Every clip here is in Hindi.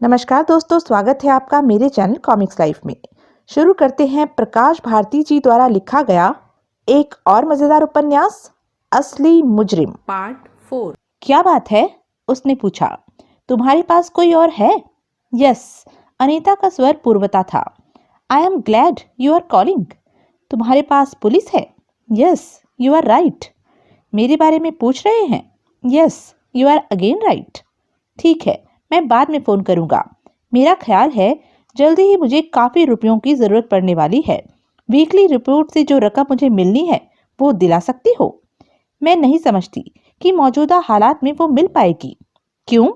नमस्कार दोस्तों, स्वागत है आपका मेरे चैनल कॉमिक्स लाइफ में। शुरू करते हैं प्रकाश भारती जी द्वारा लिखा गया एक और मजेदार उपन्यास, असली मुजरिम पार्ट 4। क्या बात है? उसने पूछा। तुम्हारे पास कोई और है? यस, अनीता का स्वर पूर्वता था। I am glad you are calling. तुम्हारे पास पुलिस है? Yes, you are right. मेरे बारे में पूछ रहे हैं? Yes, you are again right. ठीक है, मैं बाद में फोन करूंगा। मेरा ख्याल है जल्दी ही मुझे काफी रुपयों की जरूरत पड़ने वाली है। वीकली रिपोर्ट से जो रकम मुझे मिलनी है वो दिला सकती हो? मैं नहीं समझती कि मौजूदा हालात में वो मिल पाएगी। क्यों?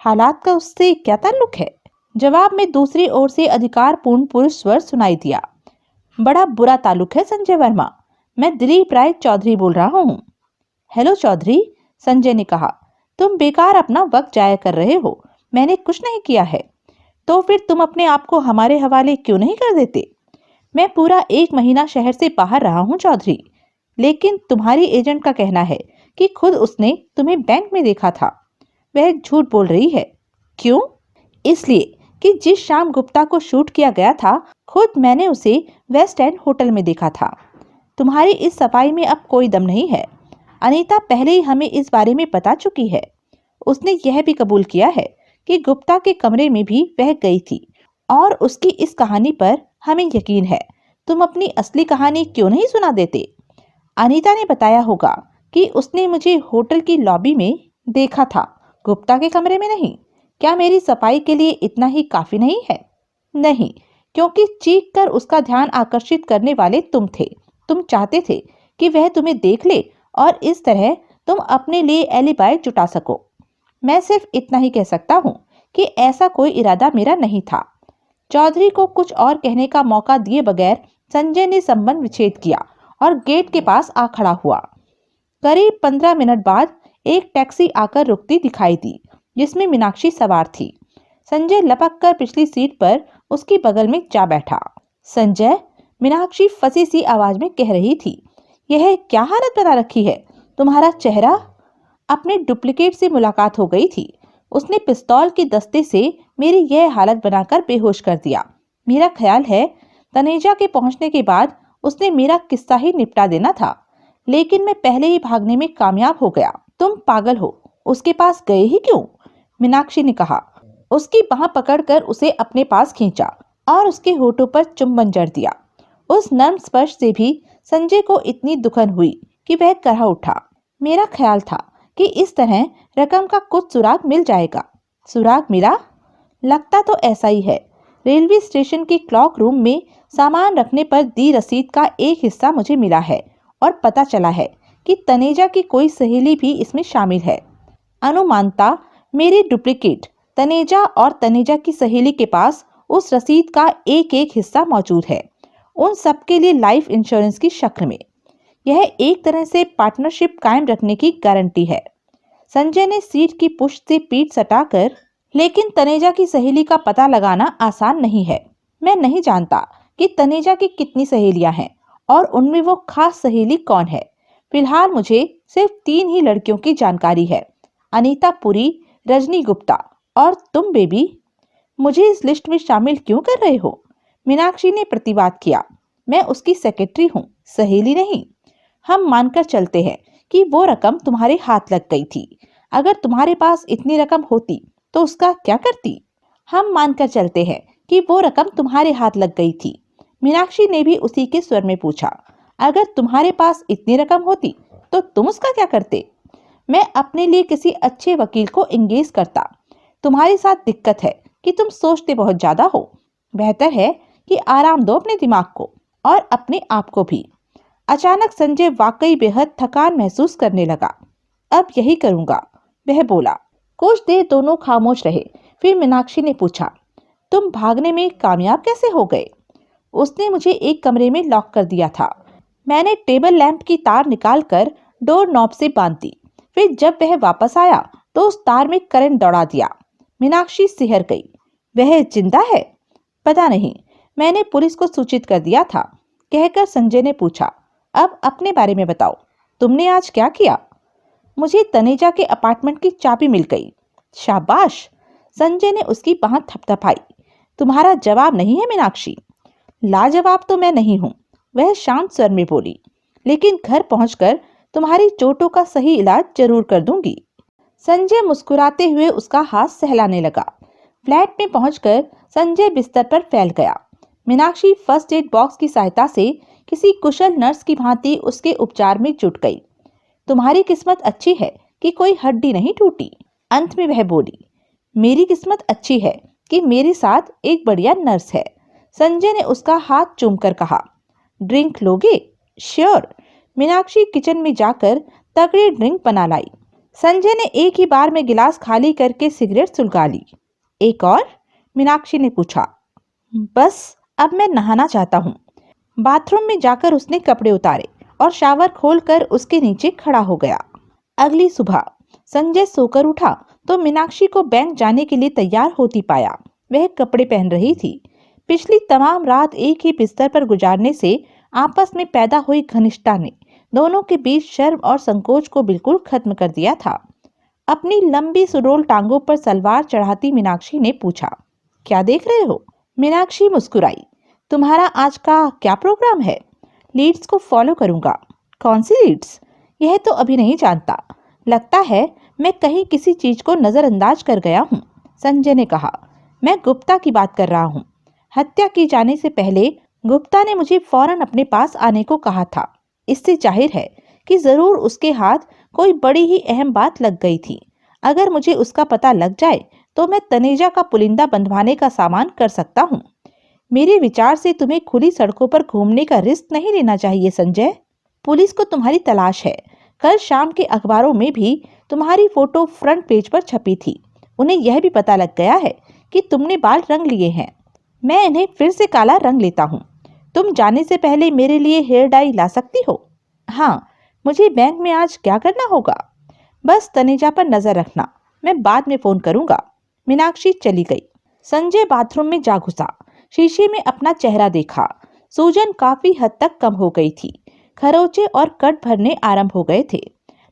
हालात का उससे क्या ताल्लुक है? जवाब में दूसरी ओर से अधिकारपूर्ण पुरुष स्वर सुनाई दिया। बड़ा बुरा ताल्लुक है संजय वर्मा। मैं दिलीप राय चौधरी बोल रहा हूँ। हेलो चौधरी, संजय ने कहा। तुम बेकार अपना वक्त जाया कर रहे हो। मैंने कुछ नहीं किया है। तो फिर तुम अपने आप को हमारे हवाले क्यों नहीं कर देते? मैं पूरा 1 महीना शहर से बाहर रहा हूँ चौधरी, लेकिन तुम्हारी एजेंट का कहना है कि खुद उसने तुम्हें बैंक में देखा था। वह झूठ बोल रही है। क्यों? इसलिए कि जिस शाम गुप्ता को शूट किया गया था, खुद मैंने उसे वेस्ट एंड होटल में देखा था। तुम्हारी इस सफाई में अब कोई दम नहीं है। अनीता पहले ही हमें इस बारे में बता चुकी है। उसने यह भी कबूल किया है कि गुप्ता के कमरे में भी वह गई थी, और उसकी इस कहानी पर हमें यकीन है। तुम अपनी असली कहानी क्यों नहीं सुना देते? अनीता ने बताया होगा कि उसने मुझे होटल की लॉबी में देखा था, गुप्ता के कमरे में नहीं। क्या मेरी सफाई के लिए इतना ही काफी नहीं है? नहीं, क्योंकि चीख कर उसका ध्यान आकर्षित करने वाले तुम थे। तुम चाहते थे कि वह तुम्हें देख ले और इस तरह तुम अपने लिए एलिबाई जुटा सको। मैं सिर्फ इतना ही कह सकता हूँ कि ऐसा कोई इरादा मेरा नहीं था। चौधरी को कुछ और कहने का मौका दिए बगैर संजय ने संबंध विच्छेद किया और गेट के पास आ खड़ा हुआ। करीब 15 मिनट बाद एक टैक्सी आकर रुकती दिखाई दी, जिसमें मीनाक्षी सवार थी। संजय लपक कर पिछली सीट पर उसकी बगल में जा बैठा। संजय, मीनाक्षी फंसी सी आवाज में कह रही थी, यह क्या हालत बना रखी है? तुम्हारा चेहरा। अपने डुप्लीकेट से मुलाकात हो गई थी। उसने पिस्तौल के दस्ते से मेरी यह हालत बनाकर बेहोश कर दिया। मेरा ख्याल है तनेजा के पहुंचने के बाद उसने मेरा किस्सा ही निपटा देना था, लेकिन मैं पहले ही भागने में कामयाब हो गया। तुम पागल हो, उसके पास गए ही क्यों? मीनाक्षी ने कहा। उसकी बाह पकड़कर उसे अपने पास खींचा और उसके होठों पर चुंबन जड़ दिया। उस नर्म स्पर्श से भी संजय को इतनी दुखन हुई कि वह करह उठा। मेरा ख्याल था कि इस तरह रकम का कुछ सुराग मिल जाएगा। सुराग मिला? लगता तो ऐसा ही है। रेलवे स्टेशन के क्लॉक रूम में सामान रखने पर दी रसीद का एक हिस्सा मुझे मिला है और पता चला है कि तनेजा की कोई सहेली भी इसमें शामिल है। अनुमानता मेरी डुप्लीकेट तनेजा और तनेजा की सहेली के पास उस रसीद का एक एक हिस्सा मौजूद है, उन सबके लिए लाइफ इंश्योरेंस की शक्ल में। यह एक तरह से पार्टनरशिप कायम रखने की गारंटी है। संजय ने सीट की पुष्ट से पीठ सटाकर, लेकिन तनेजा की सहेली का पता लगाना आसान नहीं है। मैं नहीं जानता कि तनेजा की कितनी सहेलियां हैं और उनमें वो खास सहेली कौन है। फिलहाल मुझे सिर्फ 3 ही लड़कियों की जानकारी है, अनीता पुरी, रजनी गुप्ता और तुम बेबी। मुझे इस लिस्ट में शामिल क्यों कर रहे हो? मीनाक्षी ने प्रतिवाद किया। मैं उसकी सेक्रेटरी हूँ, सहेली नहीं। हम मानकर चलते हैं कि वो रकम तुम्हारे हाथ लग गई थी। अगर तुम्हारे पास इतनी रकम होती तो उसका क्या करती? हम मानकर चलते हैं कि वो रकम तुम्हारे हाथ लग गई थी। मीनाक्षी ने भी उसी के स्वर में पूछा। अगर तुम्हारे पास इतनी रकम होती तो तुम उसका क्या करते? मैं अपने लिए किसी अच्छे वकील को एंगेज करता। तुम्हारे साथ दिक्कत है कि तुम सोचते बहुत ज्यादा हो। बेहतर है कि आराम दो अपने दिमाग को और अपने आप को भी। अचानक संजय वाकई बेहद थकान महसूस करने लगा। अब यही करूंगा, वह बोला। कुछ देर दोनों खामोश रहे। फिर मीनाक्षी ने पूछा, तुम भागने में कामयाब कैसे हो गए? उसने मुझे एक कमरे में लॉक कर दिया था। मैंने टेबल लैंप की तार निकालकर डोर नॉब से बांध दी। फिर जब वह वापस आया तो उस तार में करंट दौड़ा दिया। मीनाक्षी सिहर गई। वह जिंदा है? पता नहीं, मैंने पुलिस को सूचित कर दिया था, कहकर संजय ने पूछा। अब अपने बारे में बताओ, तुमने आज क्या किया? मुझे तनेजा के अपार्टमेंट की चाबी मिल गई। शाबाश, संजय ने उसकी बांह थपथपाई। तुम्हारा जवाब नहीं है मीनाक्षी? लाजवाब तो मैं नहीं हूँ, वह शांत स्वर में बोली, लेकिन घर पहुंचकर तुम्हारी चोटों का सही इलाज जरूर कर दूंगी। संजय मुस्कुराते हुए उसका हाथ सहलाने लगा। फ्लैट में पहुंचकर संजय बिस्तर पर फैल गया। मीनाक्षी फर्स्ट एड बॉक्स की सहायता से किसी कुशल नर्स की भांति उसके उपचार में जुट गई। तुम्हारी किस्मत अच्छी है कि कोई हड्डी नहीं टूटी, अंत में वह बोली। मेरी किस्मत अच्छी है कि मेरे साथ एक बढ़िया नर्स है, संजय ने उसका हाथ चूमकर कहा। ड्रिंक लोगे? श्योर। मीनाक्षी किचन में जाकर तगड़ी ड्रिंक बना लाई। संजय ने एक ही बार में गिलास खाली करके सिगरेट सुलगा ली। एक और? मीनाक्षी ने पूछा। बस अब मैं नहाना चाहता हूँ। बाथरूम में जाकर उसने कपड़े उतारे और शावर खोलकर उसके नीचे खड़ा हो गया। अगली सुबह संजय सोकर उठा तो मीनाक्षी को बैंक जाने के लिए तैयार होती पाया। वह कपड़े पहन रही थी। पिछली तमाम रात एक ही बिस्तर पर गुजारने से आपस में पैदा हुई घनिष्ठता ने दोनों के बीच शर्म और संकोच को बिल्कुल खत्म कर दिया था। अपनी लंबी सुडौल टांगों पर सलवार चढ़ाती मीनाक्षी ने पूछा, क्या देख रहे हो? मीनाक्षी मुस्कुराई। तुम्हारा आज का क्या प्रोग्राम है? लीड्स को फॉलो करूंगा। कौन सी लीड्स? यह तो अभी नहीं जानता। लगता है मैं कहीं किसी चीज को नजरअंदाज कर गया हूँ, संजय ने कहा। मैं गुप्ता की बात कर रहा हूँ। हत्या की जाने से पहले गुप्ता ने मुझे फौरन अपने पास आने को कहा था। इससे जाहिर है कि जरूर उसके हाथ कोई बड़ी ही अहम बात लग गई थी। अगर मुझे उसका पता लग जाए तो मैं तनेजा का पुलिंदा बंधवाने का सामान कर सकता हूँ। मेरे विचार से तुम्हें खुली सड़कों पर घूमने का रिस्क नहीं लेना चाहिए संजय। पुलिस को तुम्हारी तलाश है। कल शाम के अखबारों में भी तुम्हारी फोटो फ्रंट पेज पर छपी थी। उन्हें यह भी पता लग गया है कि तुमने बाल रंग लिए हैं। मैं इन्हें फिर से काला रंग लेता हूँ। तुम जाने से पहले मेरे लिए हेयर डाई ला सकती हो? हाँ। मुझे बैंक में आज क्या करना होगा? बस तनेजा पर नजर रखना, मैं बाद में फोन करूंगा। मीनाक्षी चली गई। संजय बाथरूम में जा घुसा। शीशे में अपना चेहरा देखा। सूजन काफी हद तक कम हो गई थी। खरोचे और कट भरने आरंभ हो गए थे,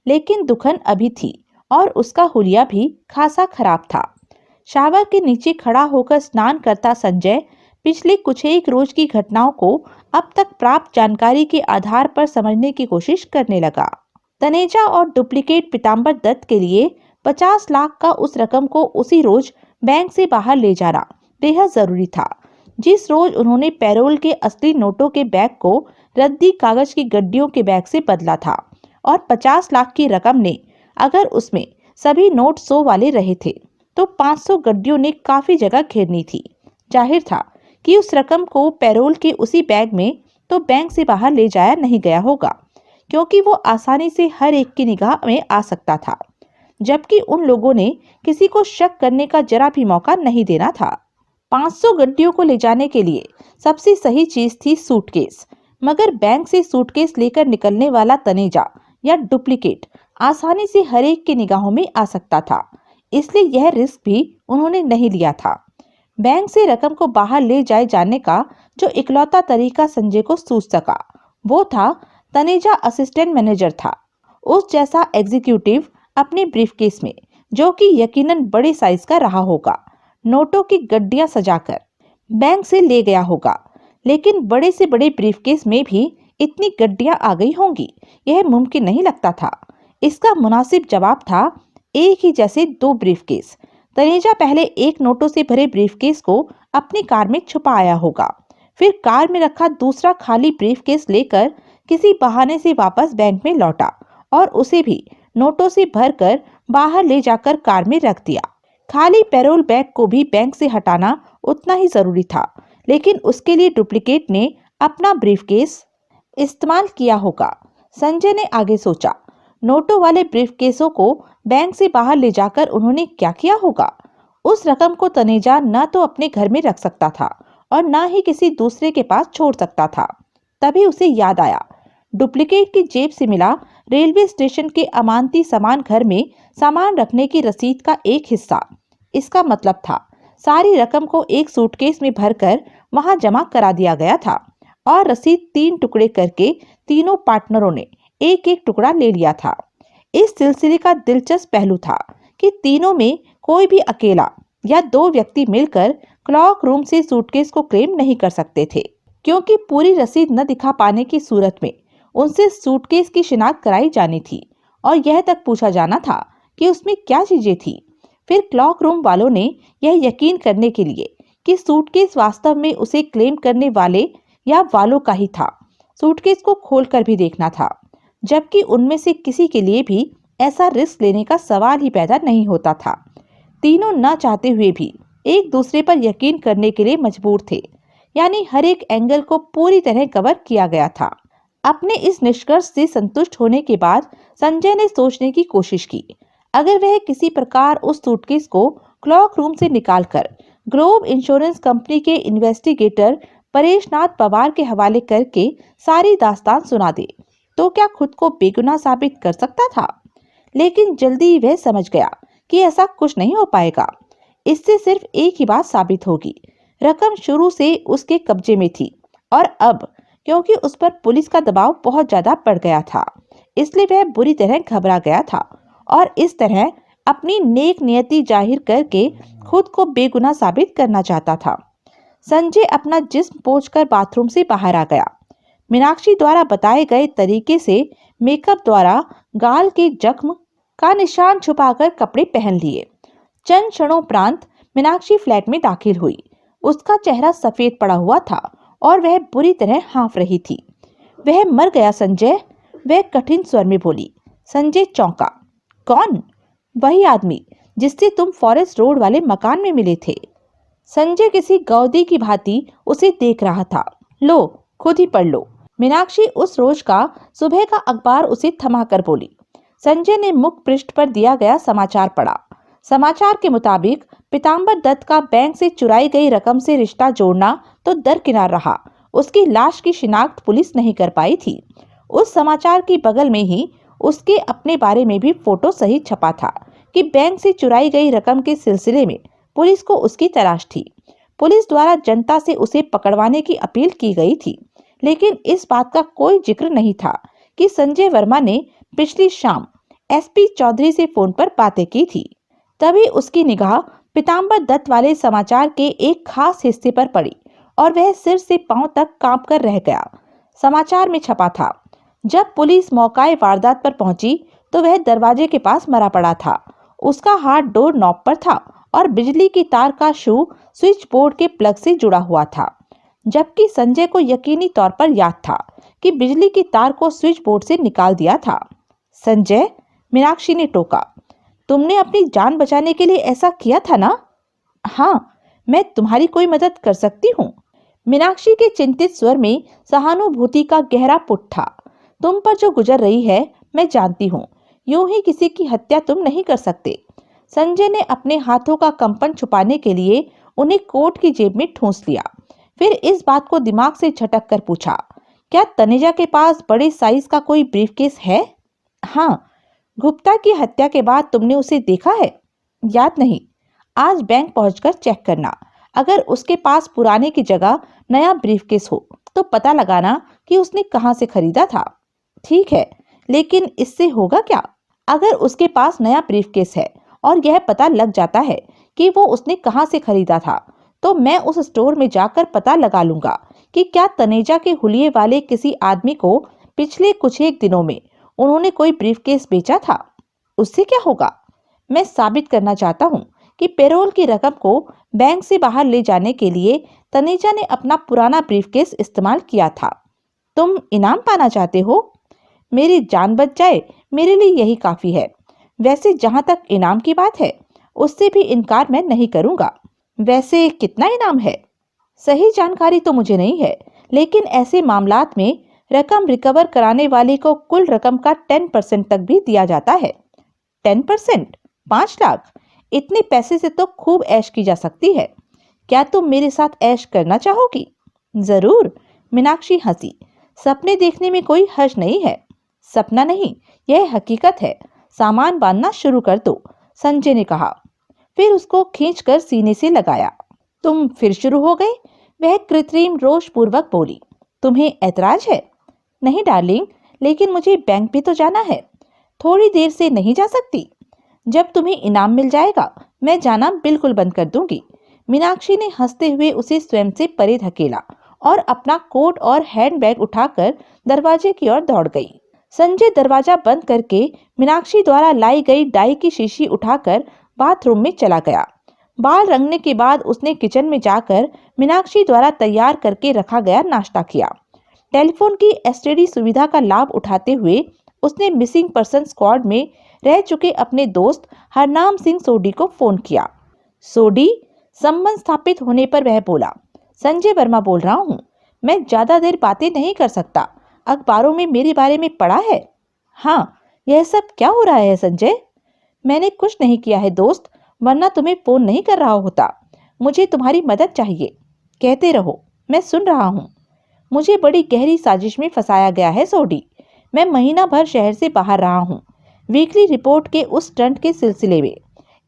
लेकिन दुखन अभी थी और उसका हुलिया भी खासा खराब था। शावर के नीचे खड़ा होकर स्नान करता संजय पिछले कुछ एक रोज की घटनाओं को अब तक प्राप्त जानकारी के आधार पर समझने की कोशिश करने लगा। तनेजा और डुप्लीकेट पीताम्बर दत्त के लिए 50 लाख का उस रकम को उसी रोज बैंक से बाहर ले जाना बेहद जरूरी था, जिस रोज उन्होंने पैरोल के असली नोटों के बैग को रद्दी कागज की गड्डियों के बैग से बदला था। और 50 लाख की रकम ने अगर उसमें सभी नोट 100 वाले रहे थे तो 500 गड्डियों ने काफी जगह घेरनी थी। जाहिर था कि उस रकम को पैरोल के उसी बैग में तो बैंक से बाहर ले जाया नहीं गया होगा, क्योंकि वो आसानी से हर एक की निगाह में आ सकता था, जबकि उन लोगों ने किसी को शक करने का जरा भी मौका नहीं देना था। 500 गड्डियों को ले जाने के लिए सबसे सही चीज थी सूटकेस, मगर बैंक से सूटकेस लेकर निकलने वाला तनेजा या डुप्लीकेट आसानी से हर एक की निगाहों में आ सकता था, इसलिए यह रिस्क भी उन्होंने नहीं लिया था। बैंक से रकम को बाहर ले जाए जाने का जो इकलौता तरीका संजय को सूझ सका वो था तनेजा असिस्टेंट मैनेजर था। उस जैसा एग्जीक्यूटिव अपने ब्रीफकेस में, जो कि यकीनन बड़े साइज का रहा होगा, नोटों की गड्डियां सजाकर बैंक से ले गया होगा। लेकिन बड़े से बड़े ब्रीफकेस में भी इतनी गड्डियां आ गई होंगी, यह मुमकिन नहीं लगता था। इसका मुनासिब जवाब था एक ही जैसे 2 ब्रीफकेस। तनेजा पहले एक नोटों से भरे ब्रीफकेस को अपनी कार में छुपा आया होगा, फिर कार में रखा दूसरा खाली ब्रीफकेस लेकर किसी बहाने से वापस बैंक में लौटा और उसे भी नोटों से भरकर बाहर ले जाकर कार में रख दिया। खाली पैरोल बैग को भी बैंक से हटाना उतना ही जरूरी था, लेकिन उसके लिए डुप्लीकेट ने अपना ब्रीफकेस इस्तेमाल किया होगा। संजय ने आगे सोचा, नोटों वाले ब्रीफकेसों को बैंक से बाहर ले जाकर उन्होंने क्या किया होगा? उस रकम को तनेजा न तो अपने घर में रख सकता था और न ही किसी दूसरे के पास छोड़ सकता था। तभी उसे याद आया, डुप्लीकेट की जेब से मिला रेलवे स्टेशन के अमानती सामान घर में सामान रखने की रसीद का एक हिस्सा। इसका मतलब था सारी रकम को एक सूटकेस में भरकर वहां जमा करा दिया गया था और रसीद 3 टुकड़े करके तीनों पार्टनरों ने एक एक टुकड़ा ले लिया था। इस सिलसिले का दिलचस्प पहलू था कि तीनों में कोई भी अकेला या 2 व्यक्ति मिलकर क्लॉक रूम से सूटकेस को क्लेम नहीं कर सकते थे, क्योंकि पूरी रसीद न दिखा पाने की सूरत में उनसे सूटकेस की शिनाख्त कराई जानी थी और यह तक पूछा जाना था कि उसमें क्या चीजें थी। फिर क्लॉक रूम वालों ने यह यकीन करने के लिए कि सूटकेस वास्तव में उसे क्लेम करने वाले या वालों का ही था, सूटकेस को खोलकर भी देखना था, जबकि उनमें से किसी के लिए भी ऐसा रिस्क लेने का सवाल ही पैदा नहीं होता था। तीनों न चाहते हुए भी एक दूसरे पर यकीन करने के लिए मजबूर थे, यानी हर एक एंगल को पूरी तरह कवर किया गया था। अपने इस निष्कर्ष से संतुष्ट होने के बाद संजय ने सोचने की कोशिश की, अगर वह किसी प्रकार उस सूटकेस को क्लॉक रूम से निकालकर ग्लोब इंश्योरेंस कंपनी के इन्वेस्टिगेटर परेश नाथ पवार के हवाले करके सारी दास्तान सुना दे, तो क्या खुद को बेगुनाह साबित कर सकता था। लेकिन जल्दी वह समझ गया कि ऐसा कुछ नहीं हो पाएगा। इससे सिर्फ एक ही बात साबित होगी, रकम शुरू से उसके कब्जे में थी और अब क्योंकि उस पर पुलिस का दबाव बहुत ज्यादा बढ़ गया था, इसलिए वह बुरी तरह घबरा गया था और इस तरह अपनी नेक नियति जाहिर करके खुद को बेगुनाह साबित करना चाहता था। संजय अपना जिस्म पोंछकर बाथरूम से बाहर आ गया। मीनाक्षी द्वारा बताए गए तरीके से मेकअप द्वारा गाल के जख्म का निशान छुपाकर कपड़े पहन लिए। चंद क्षणोपरांत मीनाक्षी फ्लैट में दाखिल हुई। उसका चेहरा सफेद पड़ा हुआ था और वह बुरी तरह हाँफ रही थी। वह मर गया संजय, वह कठिन स्वर में बोली। संजय चौंका। कौन? वही आदमी जिससे तुम फॉरेस्ट रोड वाले मकान में मिले थे। संजय किसी गौदी की भांति उसे देख रहा था। लो, खुद ही पढ़ लो। मीनाक्षी उस रोज का सुबह का अखबार उसे थमाकर बोली। संजय ने मुख पृष्ठ पर दिया गया समाचार पढ़ा। समाचार के मुताबिक पीताम्बर दत्त का बैंक से चुराई गई रकम से रिश्ता जोड़ना तो दरकिनार रहा, उसकी लाश की शिनाख्त पुलिस नहीं कर पाई थी। उस समाचार के बगल में ही उसके अपने बारे में भी फोटो सहित छपा था कि बैंक से चुराई गई रकम के सिलसिले में पुलिस को उसकी तलाश थी। पुलिस द्वारा जनता से उसे पकड़वाने की अपील की गई थी, लेकिन इस बात का कोई जिक्र नहीं था कि संजय वर्मा ने पिछली शाम एसपी चौधरी से फोन पर बातें की थी। तभी उसकी निगाह पीताम्बर दत्त वाले समाचार के एक खास हिस्से पर पड़ी और वह सिर से पांव तक कांप कर रह गया। समाचार में छपा था, जब पुलिस मौकाए वारदात पर पहुंची तो वह दरवाजे के पास मरा पड़ा था। उसका हाथ डोर नॉब पर था और बिजली की तार का शू स्विच बोर्ड के प्लग से जुड़ा हुआ था, जबकि संजय को यकीनी तौर पर याद था कि बिजली की तार को स्विच बोर्ड से निकाल दिया था। संजय, मीनाक्षी ने टोका, तुमने अपनी जान बचाने के लिए ऐसा किया था ना? हाँ, मैं तुम्हारी कोई मदद कर सकती हूँ। मीनाक्षी के चिंतित स्वर में सहानुभूति का गहरा पुट था। तुम पर जो गुजर रही है मैं जानती हूँ, यूं ही किसी की हत्या तुम नहीं कर सकते। संजय ने अपने हाथों का कंपन छुपाने के लिए उन्हें कोट की जेब में ठूंस लिया। फिर इस बात को दिमाग से झटक कर पूछा, क्या तनेजा के पास बड़े साइज का कोई ब्रीफकेस है? हाँ। गुप्ता की हत्या के बाद तुमने उसे देखा है? याद नहीं। आज बैंक पहुंचकर चेक करना, अगर उसके पास पुराने की जगह नया ब्रीफकेस हो तो पता लगाना कि उसने कहां से खरीदा था। ठीक है, लेकिन इससे होगा क्या? अगर उसके पास नया ब्रीफकेस है और यह पता लग जाता है कि वो उसने कहां से खरीदा था, तो मैं उस स्टोर में जाकर पता लगा लूंगा कि क्या तनेजा के हुलिये वाले किसी आदमी को पिछले कुछ एक दिनों में उन्होंने कोई ब्रीफकेस बेचा था। उससे क्या होगा? मैं साबित करना चाहता हूँ कि पेरोल की रकम को बैंक से बाहर ले जाने के लिए तनेजा ने अपना पुराना ब्रीफकेस इस्तेमाल किया था। तुम इनाम पाना चाहते हो? मेरी जान बच जाए मेरे लिए यही काफी है। वैसे जहां तक इनाम की बात है, उससे भी इनकार मैं नहीं करूंगा। वैसे कितना इनाम है? सही जानकारी तो मुझे नहीं है, लेकिन ऐसे मामलात में रकम रिकवर कराने वाले को कुल रकम का 10% तक भी दिया जाता है। 10%? 5 लाख? इतने पैसे से तो खूब ऐश की जा सकती है। क्या तुम मेरे साथ ऐश करना चाहोगी? जरूर, मीनाक्षी हंसी। सपने देखने में कोई हर्ज नहीं है। सपना नहीं, यह हकीकत है। सामान बांधना शुरू कर दो, संजय ने कहा। फिर उसको खींचकर सीने से लगाया। तुम फिर शुरू हो गए? वह कृत्रिम रोष पूर्वक बोली। तुम्हें ऐतराज है? नहीं डार्लिंग, लेकिन मुझे बैंक भी तो जाना है। थोड़ी देर से नहीं जा सकती? जब तुम्हें इनाम मिल जाएगा मैं जाना बिल्कुल बंद कर दूंगी। मीनाक्षी ने हंसते हुए उसे स्वयं से परे धकेला और अपना कोट और हैंडबैग उठाकर दरवाजे की ओर दौड़ गई। संजय दरवाजा बंद करके मीनाक्षी द्वारा लाई गई डाई की शीशी उठाकर बाथरूम में चला गया। बाल रंगने के बाद उसने किचन में जाकर मीनाक्षी द्वारा तैयार करके रखा गया नाश्ता किया। टेलीफोन की एसटीडी सुविधा का लाभ उठाते हुए उसने मिसिंग पर्सन स्क्वाड में रह चुके अपने दोस्त हरनाम सिंह सोडी को फोन किया। सोडी, संबंध स्थापित होने पर वह बोला, संजय वर्मा बोल रहा हूँ। मैं ज्यादा देर बातें नहीं कर सकता। अखबारों में मेरे बारे में पढ़ा है? हाँ। यह सब क्या हो रहा है संजय? मैंने कुछ नहीं किया है दोस्त, वरना तुम्हें फोन नहीं कर रहा होता। मुझे तुम्हारी मदद चाहिए। कहते रहो, मैं सुन रहा हूँ। मुझे बड़ी गहरी साजिश में फंसाया गया है सोडी। मैं महीना भर शहर से बाहर रहा हूँ, वीकली रिपोर्ट के उस स्टंट के सिलसिले में।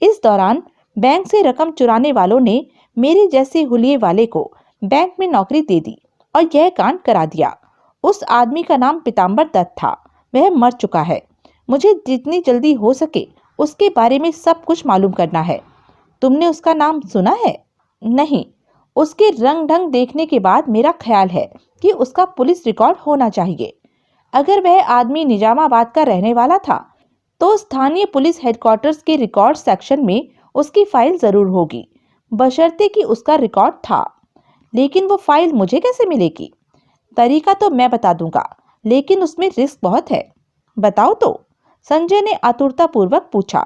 इस दौरान बैंक से रकम चुराने वालों ने मेरे जैसे हुलिये वाले को बैंक में नौकरी दे दी और यह कांड करा दिया। उस आदमी का नाम पीताम्बर दत्त था। वह मर चुका है। मुझे जितनी जल्दी हो सके उसके बारे में सब कुछ मालूम करना है। तुमने उसका नाम सुना है? नहीं। उसके रंग ढंग देखने के बाद मेरा ख्याल है कि उसका पुलिस रिकॉर्ड होना चाहिए। अगर वह आदमी निजामाबाद का रहने वाला था तो स्थानीय पुलिस हेडक्वार्टर्स के रिकॉर्ड सेक्शन में उसकी फाइल जरूर होगी, बशर्ते कि उसका रिकॉर्ड था। लेकिन वो फाइल मुझे कैसे मिलेगी? तरीका तो मैं बता दूंगा, लेकिन उसमें रिस्क बहुत है। बताओ तो, संजय ने आतुरतापूर्वक पूछा।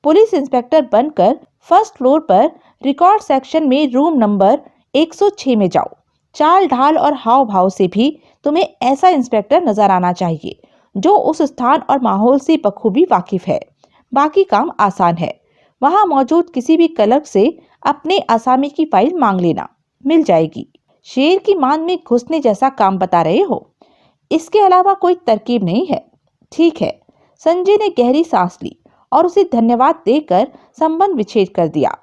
पुलिस इंस्पेक्टर बनकर फर्स्ट फ्लोर पर रिकॉर्ड सेक्शन में रूम नंबर 106 में जाओ। चाल ढाल और हाव भाव से भी तुम्हें ऐसा इंस्पेक्टर नजर आना चाहिए जो उस स्थान और माहौल से बखूबी वाकिफ है। बाकी काम आसान है। वहां मौजूद किसी भी क्लर्क से अपने असामी की फाइल मांग लेना, मिल जाएगी। शेर की मान में घुसने जैसा काम बता रहे हो। इसके अलावा कोई तरकीब नहीं है। ठीक है। संजय ने गहरी सांस ली और उसे धन्यवाद देकर संबंध विच्छेद कर दिया।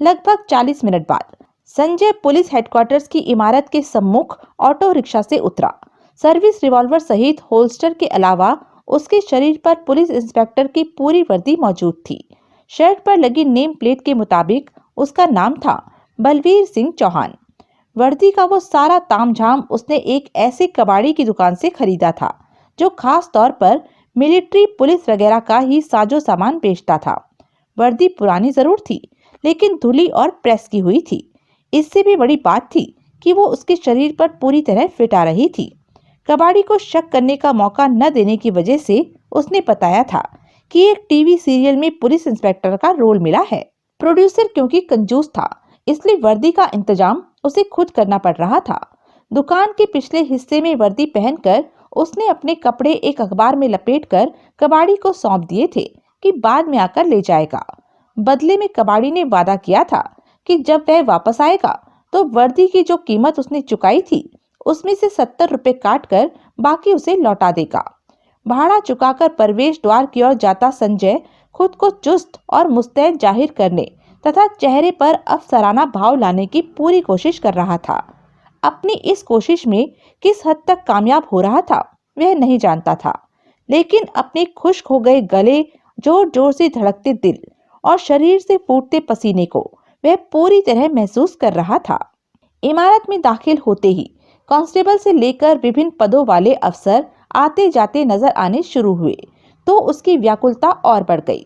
लगभग 40 मिनट बाद संजय पुलिस हेडक्वार्टर्स की इमारत के सम्मुख ऑटो रिक्शा से उतरा। सर्विस रिवॉल्वर सहित होल्स्टर के अलावा उसके शरीर पर पुलिस इंस्पेक्टर की पूरी वर्दी मौजूद थी। शर्ट पर लगी नेम प्लेट के मुताबिक उसका नाम था बलवीर सिंह चौहान। वर्दी का वो सारा तामझाम उसने एक ऐसे कबाड़ी की दुकान से खरीदा था जो खास तौर पर मिलिट्री पुलिस वगैरह का ही साजो सामान बेचता था। वर्दी पुरानी जरूर थी, लेकिन धुली और प्रेस की हुई थी। इससे भी बड़ी बात थी कि वो उसके शरीर पर पूरी तरह फिट आ रही थी। कबाड़ी को शक करने का मौका न देने की वजह से उसने बताया था कि एक टीवी सीरियल में पुलिस इंस्पेक्टर का रोल मिला है। प्रोड्यूसर क्योंकि कंजूस था, इसलिए वर्दी का इंतजाम उसे खुद करना पड़ रहा था। दुकान के पिछले हिस्से में वर्दी पहनकर उसने अपने कपड़े एक अखबार में लपेटकर कबाड़ी को सौंप दिए थे कि बाद में आकर ले जाएगा। बदले में कबाड़ी ने वादा किया था कि जब वह वापस आएगा तो वर्दी की जो कीमत उसने चुकाई थी उसमें से 70 रुपए काट कर बाकी उसे लौटा देगा। भाड़ा चुकाकर प्रवेश द्वार की ओर जाता संजय खुद को चुस्त और मुस्तैद जाहिर करने तथा चेहरे पर अफसराना भाव लाने की पूरी कोशिश कर रहा था। अपनी इस कोशिश में किस हद तक कामयाब हो रहा था वह नहीं जानता था, लेकिन अपने खुश्क हो गए गले, जोर जोर से धड़कते दिल और शरीर से फूटते पसीने को वह पूरी तरह महसूस कर रहा था। इमारत में दाखिल होते ही कांस्टेबल से लेकर विभिन्न पदों वाले अफसर आते जाते नजर आने शुरू हुए तो उसकी व्याकुलता और बढ़ गई।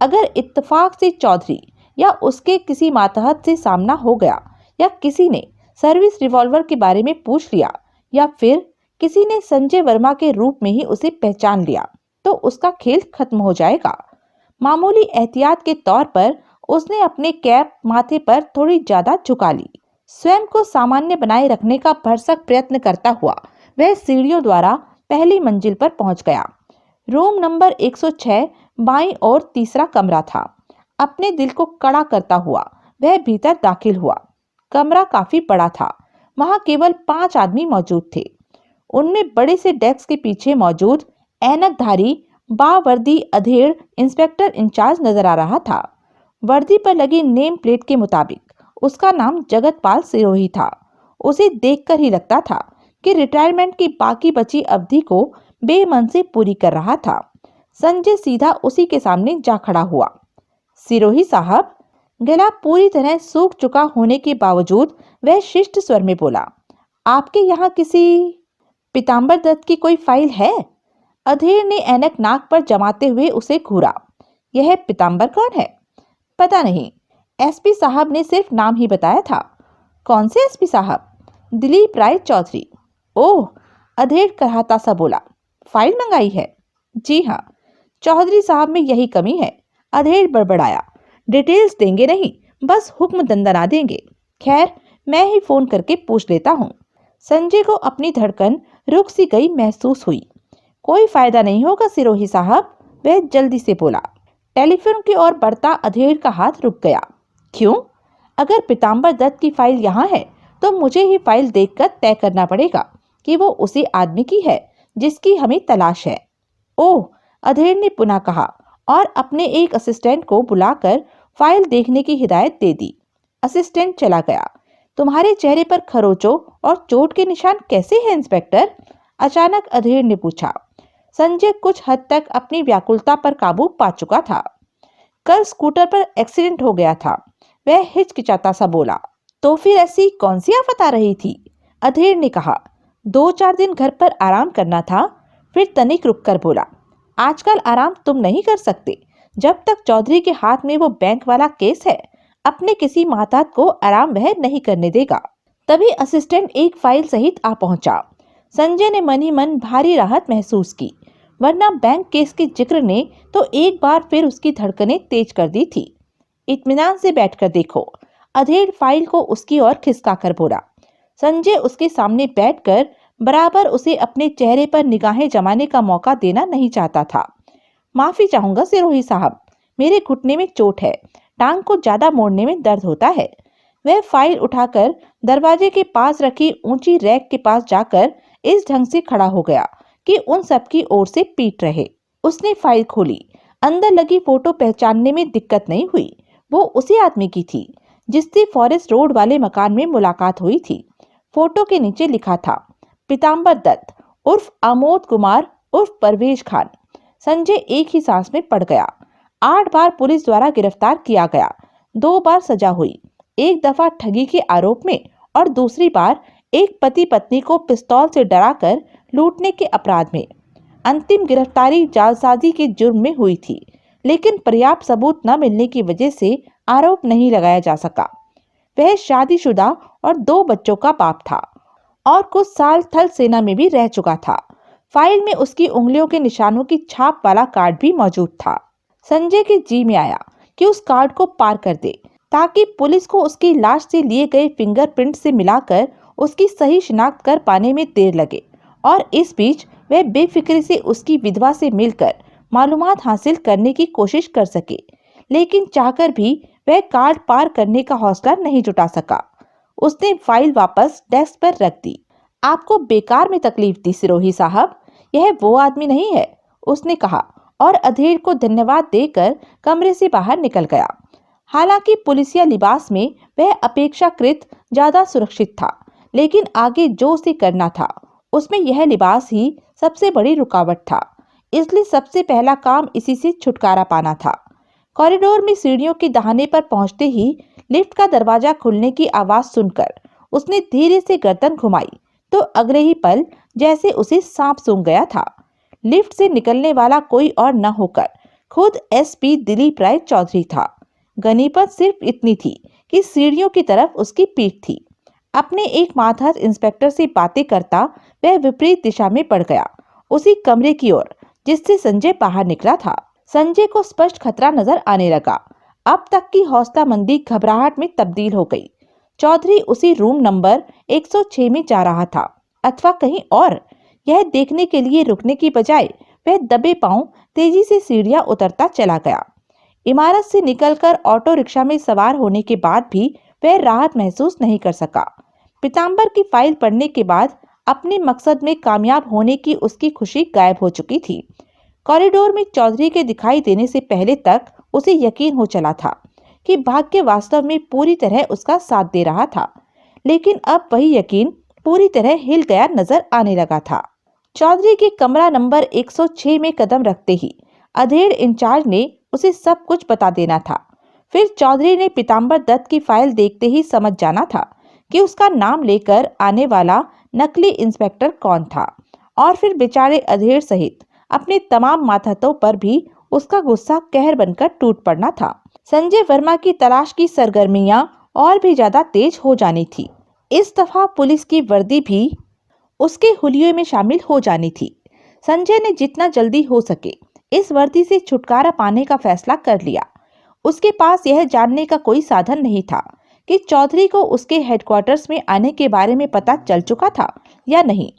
अगर इत्तेफाक से चौधरी या उसके किसी मातहत से सामना हो गया या किसी ने सर्विस रिवॉल्वर के बारे में पूछ लिया या फिर किसी ने संजय वर्मा के रूप में ही उसे पहचान लिया तो उसका खेल खत्म हो जाएगा। मामूली एहतियात के तौर पर उसने अपने कैप माथे पर थोड़ी ज्यादा झुका ली। स्वयं को सामान्य बनाए रखने का भरसक प्रयत्न करता हुआ वह सीढ़ियों द्वारा पहली मंजिल पर पहुंच गया। रूम नंबर 106 बाईं ओर तीसरा कमरा था। अपने दिल को कड़ा करता हुआ वह भीतर दाखिल हुआ। कमरा काफी बड़ा था। वहां केवल 5 आदमी मौजूद थे। उनमें बड़े से डेस्क के पीछे मौजूद ऐनकधारी बावर्दी अधेड़ इंस्पेक्टर इंचार्ज नजर आ रहा था। वर्दी पर लगी नेम प्लेट के मुताबिक उसका नाम जगतपाल सिरोही था। उसे देखकर ही लगता था कि रिटायरमेंट की बाकी बची अवधि को बेमन से पूरी कर रहा था। संजय सीधा उसी के सामने जा खड़ा हुआ। सिरोही साहब, गला पूरी तरह सूख चुका होने के बावजूद वह शिष्ट स्वर में बोला, आपके यहाँ किसी पीताम्बर दत्त की कोई फाइल है? अधीर ने ऐनक नाक पर जमाते हुए उसे घूरा। यह पीताम्बर कौन है? पता नहीं, एसपी साहब ने सिर्फ नाम ही बताया था। कौन से एसपी साहब? दिलीप राय चौधरी। ओह, अधेड़ कराहता सा बोला, फाइल मंगाई है? जी हाँ, चौधरी साहब में यही कमी है। अधेड़ बड़बड़ाया, डिटेल्स देंगे नहीं, बस हुक्म दंदना देंगे। खैर, मैं ही फोन करके पूछ लेता हूँ। संजय को अपनी धड़कन रुक सी गई महसूस हुई। कोई फायदा नहीं होगा सिरोही साहब, वह जल्दी से बोला। टेलीफोन की ओर बढ़ता अधेड़ का हाथ रुक गया। क्यों? अगर पीताम्बर दत्त की फाइल यहाँ है तो मुझे ही फाइल देखकर तय करना पड़ेगा कि वो उसी आदमी की है जिसकी हमें तलाश है। ओह, अधेड़ ने पुनः कहा और अपने एक असिस्टेंट को बुलाकर फाइल देखने की हिदायत दे दी। असिस्टेंट चला गया। तुम्हारे चेहरे पर खरोचों और चोट के निशान कैसे हैं इंस्पेक्टर? अचानक अधेड़ ने पूछा। संजय कुछ हद तक अपनी व्याकुलता पर काबू पा चुका था। कल स्कूटर पर एक्सीडेंट हो गया था, वह हिचकिचाता सा बोला। तो फिर ऐसी कौन सी आफत आ रही थी? अधेड़ ने कहा। 2-4 दिन घर पर आराम करना था। फिर तनिक रुक कर बोला, आजकल आराम तुम नहीं कर सकते। जब तक चौधरी के हाथ में वो बैंक वाला केस है, अपने किसी माताहत को आराम वह नहीं करने देगा। तभी असिस्टेंट एक फाइल सहित आ पहुंचा। संजय ने मन ही मन भारी राहत महसूस की, वरना बैंक केस के जिक्र ने तो एक बार फिर उसकी धड़कनें तेज कर दी थी। इत्मीनान से बैठकर देखो, अधेड़ फाइल को उसकी ओर खिसका कर बोला। संजय उसके सामने बैठकर बराबर उसे अपने चेहरे पर निगाहें जमाने का मौका देना नहीं चाहता था। माफी चाहूंगा सिरोही साहब, मेरे घुटने में चोट है, टांग को ज्यादा मोड़ने में दर्द होता है। वह फाइल उठाकर दरवाजे के पास रखी ऊंची रैक के पास जाकर इस ढंग से खड़ा हो गया कि उन सबकी ओर से पीट रहे। उसने फाइल खोली। अंदर लगी फोटो पहचानने में दिक्कत नहीं हुई। वो उसी आदमी की थी जिससे फॉरेस्ट रोड वाले मकान में मुलाकात हुई थी। फोटो के नीचे लिखा था, पीताम्बर दत्त उर्फ आमोद कुमार उर्फ परवेज खान। संजय एक ही सांस में पड़ गया। 8 बार पुलिस द्वारा गिरफ्तार किया गया, 2 बार सजा हुई, एक दफा ठगी के आरोप में और दूसरी बार एक पति पत्नी को पिस्तौल से डराकर लूटने के अपराध में। अंतिम गिरफ्तारी जालसाजी के जुर्म में हुई थी, लेकिन पर्याप्त सबूत न मिलने की वजह से आरोप नहीं लगाया जा सका। वह शादीशुदा और 2 बच्चों का बाप था और कुछ साल थल सेना में भी रह चुका था। फाइल में उसकी उंगलियों के निशानों की छाप वाला कार्ड भी मौजूद था। संजय के जी में आया कि उस कार्ड को पार कर दे ताकि पुलिस को उसकी लाश से लिए गए फिंगरप्रिंट से मिलाकर उसकी सही शिनाख्त कर पाने में देर लगे, और इस बीच वह बेफिक्री से उसकी विधवा से मिलकर मालूमात हासिल करने की कोशिश कर सके। लेकिन चाहकर भी वह कार्ड पार करने का हौसला नहीं जुटा सका। उसने फाइल वापस डेस्क पर रख दी। आपको बेकार में तकलीफ दी सिरोही साहब, यह वो आदमी नहीं है, उसने कहा और अधेड़ को धन्यवाद देकर कमरे से बाहर निकल गया। हालांकि पुलिसिया लिबास में वह अपेक्षाकृत ज्यादा सुरक्षित था, लेकिन आगे जो उसे करना था उसमें यह लिबास ही सबसे बड़ी रुकावट था। इसलिए सबसे पहला काम इसी से छुटकारा पाना था। कॉरिडोर में सीढ़ियों के दहाने पर पहुंचते ही लिफ्ट का दरवाजा खुलने की आवाज सुनकर उसने धीरे से गर्दन घुमाई तो अगले ही पल जैसे उसे सांप सूंघ गया था। लिफ्ट से निकलने वाला कोई और न होकर खुद एसपी दिलीप राय चौधरी था। गनीपत सिर्फ इतनी थी कि सीढ़ियों की तरफ उसकी पीठ थी। अपने एक मातहत इंस्पेक्टर से बातें करता वह विपरीत दिशा में बढ़ गया, उसी कमरे की ओर जिससे संजय बाहर निकला था। संजय को स्पष्ट खतरा नजर आने लगा। अब तक की हौसलामंदी घबराहट में तब्दील हो गई। चौधरी उसी रूम नंबर 106 में जा रहा था अथवा कहीं और, यह देखने के लिए रुकने की बजाय वह दबे पांव तेजी से सीढ़ियां उतरता चला गया। इमारत से निकलकर ऑटो रिक्शा में सवार होने के बाद भी वह राहत महसूस नहीं कर सका। पीताम्बर की फाइल पढ़ने के बाद अपने मकसद में कामयाब होने की उसकी खुशी गायब हो चुकी थी। कॉरिडोर में चौधरी के दिखाई देने से पहले तक उसे यकीन हो चला था कि भाग्य वास्तव में पूरी तरह उसका साथ दे रहा था, लेकिन अब वही यकीन पूरी तरह हिल गया नजर आने लगा था। चौधरी के कमरा नंबर 106 में कदम रखते ही अधेड़ इंचार्ज ने उसे सब कुछ बता देना था। फिर चौधरी ने पीताम्बर दत्त की फाइल देखते ही समझ जाना था कि उसका नाम लेकर आने वाला नकली इंस्पेक्टर कौन था, और फिर बेचारे अधीर सहित अपने तमाम मातहतों पर भी उसका गुस्सा कहर बनकर टूट पड़ना था। संजय वर्मा की तलाश की सरगर्मियां और भी ज्यादा तेज हो जानी थी। इस दफा पुलिस की वर्दी भी उसके हुलिये में शामिल हो जानी थी। संजय ने जितना जल्दी हो सके इस वर्दी से छुटकारा पाने का फैसला कर लिया। उसके पास यह जानने का कोई साधन नहीं था कि चौधरी को उसके हेडक्वार्टर्स में आने के बारे में पता चल चुका था या नहीं।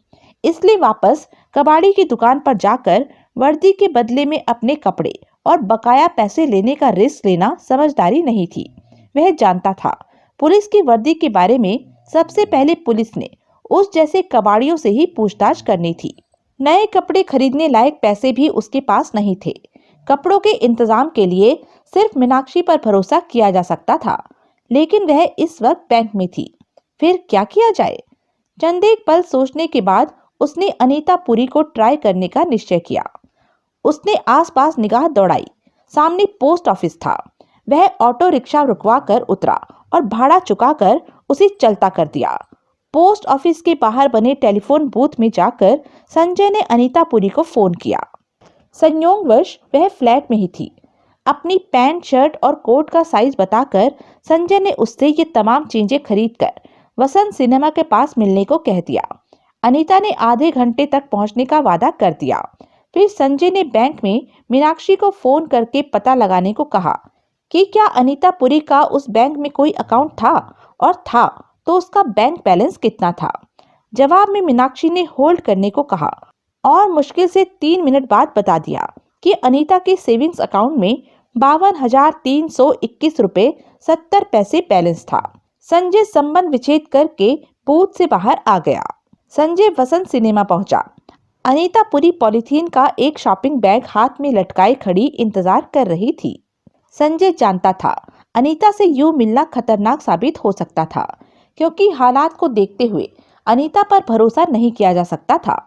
इसलिए वापस कबाड़ी की दुकान पर जाकर वर्दी के बदले में अपने कपड़े और बकाया पैसे लेने का रिस्क लेना समझदारी नहीं थी। वह जानता था पुलिस की वर्दी के बारे में सबसे पहले पुलिस ने उस जैसे कबाड़ियों से ही पूछताछ करनी थी। नए कपड़े खरीदने लायक पैसे भी उसके पास नहीं थे। कपड़ों के इंतजाम के लिए सिर्फ मीनाक्षी पर भरोसा किया जा सकता था, लेकिन वह इस वक्त बैंक में थी। फिर क्या किया जाए? चंद एक पल सोचने के बाद उसने अनीता पुरी को ट्राई करने का निश्चय किया। उसने आसपास निगाह दौड़ाई। सामने पोस्ट ऑफिस था। वह ऑटो रिक्शा रुकवा कर उतरा और भाड़ा चुकाकर उसे चलता कर दिया। पोस्ट ऑफिस के बाहर बने टेलीफोन बूथ में जाकर संजय ने अनीता पुरी को फोन किया। संयोगवश वह फ्लैट में ही थी। अपनी पैंट, शर्ट और कोट का साइज बताकर संजय ने उससे ये तमाम चीजें खरीदकर वसंत सिनेमा के पास मिलने को कह दिया। अनीता ने आधे घंटे तक पहुंचने का वादा कर दिया। फिर संजय ने बैंक में मीनाक्षी को फोन करके पता लगाने को कहा कि क्या अनीता पुरी का उस बैंक में कोई अकाउंट था, और था तो उसका बैंक बैलेंस कितना था। जवाब में मीनाक्षी ने होल्ड करने को कहा और मुश्किल से 3 मिनट बाद बता दिया कि अनीता के सेविंग्स अकाउंट में 52,321 रुपए 70 पैसे बैलेंस था। संजय संबंध विच्छेद करके बूथ से बाहर आ गया। संजय वसंत सिनेमा पहुंचा। अनीता पुरी पॉलीथीन का एक शॉपिंग बैग हाथ में लटकाए खड़ी इंतजार कर रही थी। संजय जानता था अनीता से यूं मिलना खतरनाक साबित हो सकता था, क्योंकि हालात को देखते हुए अनीता पर भरोसा नहीं किया जा सकता था।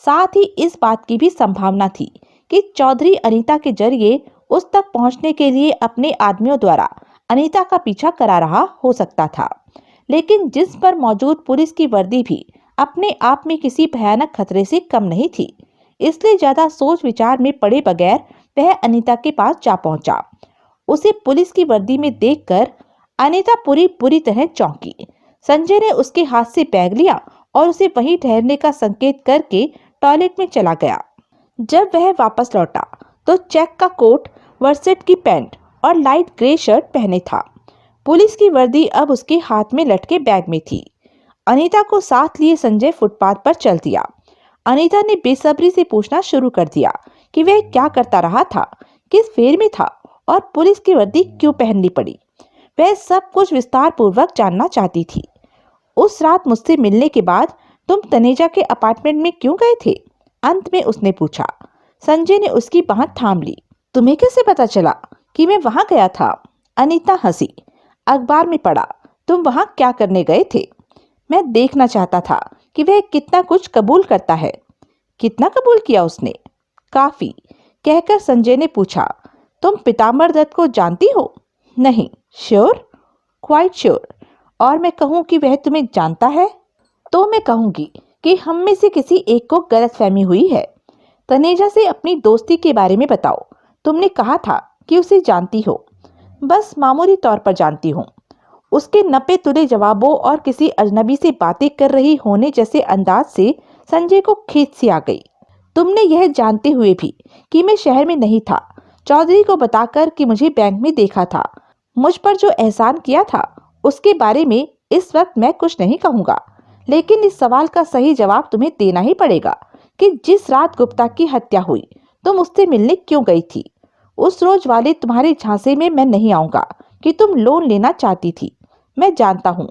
साथ ही इस बात की भी संभावना थी कि चौधरी अनीता के जरिए उस तक पहुंचने के लिए अपने आदमियों द्वारा अनीता का पीछा करा रहा हो सकता था। लेकिन जिस पर मौजूद पुलिस की वर्दी भी अपने आप में किसी भयानक खतरे से कम नहीं थी, इसलिए ज्यादा सोच विचार में पड़े बगैर वह अनीता के पास जा पहुंचा। उसे पुलिस की वर्दी में देखकर अनीता पूरी तरह चौंकी। संजय ने उसके हाथ से बैग लिया और उसे वहीं ठहरने का संकेत करके टॉयलेट में चला गया। जब वह वापस लौटा तो चेक का कोट, वर्सेट की पैंट और लाइट ग्रे शर्ट पहने था। पुलिस की वर्दी अब उसके हाथ में लटके बैग में थी। अनीता को साथ लिए संजय फुटपाथ पर चल दिया। अनीता ने बेसब्री से पूछना शुरू कर दिया कि वह क्या करता रहा था, किस फेर में था और पुलिस की वर्दी क्यों पहननी पड़ी। वह सब कुछ विस्तार पूर्वक जानना चाहती थी। उस रात मुझसे मिलने के बाद तुम तनेजा के अपार्टमेंट में क्यों गए थे? अंत में उसने पूछा। संजय ने उसकी बांह थाम ली। तुम्हें कैसे पता चला कि मैं वहां गया था? अनीता हंसी। अखबार में पढ़ा। तुम वहां क्या करने गए थे? मैं देखना चाहता था कि वह कितना कुछ कबूल करता है। कितना कबूल किया उसने? काफी, कहकर संजय ने पूछा। तुम पीताम्बर दत्त को जानती हो? नहीं। श्योर? Quite sure. और मैं कहूँ कि वह तुम्हें जानता है? तो मैं कहूँगी कि हम में से किसी एक को गलतफहमी हुई है। तनेजा से अपनी दोस्ती के बारे में बताओ। तुमने कहा था कि उसे जानती हो। बस मामूली तौर पर जानती हूँ। उसके नपे तुले जवाबों और किसी अजनबी से बातें कर रही होने जैसे अंदाज से संजय को खींच सी आ गई। तुमने यह जानते हुए भी कि मैं शहर में नहीं था, चौधरी को बताकर कि मुझे बैंक में देखा था, मुझ पर जो एहसान किया था उसके बारे में इस वक्त मैं कुछ नहीं कहूँगा, लेकिन इस सवाल का सही जवाब तुम्हें देना ही पड़ेगा कि जिस रात गुप्ता की हत्या हुई तुम उससे मिलने क्यों गई थी? उस रोज वाले तुम्हारे झांसे में मैं नहीं आऊंगा कि तुम लोन लेना चाहती थी। मैं जानता हूँ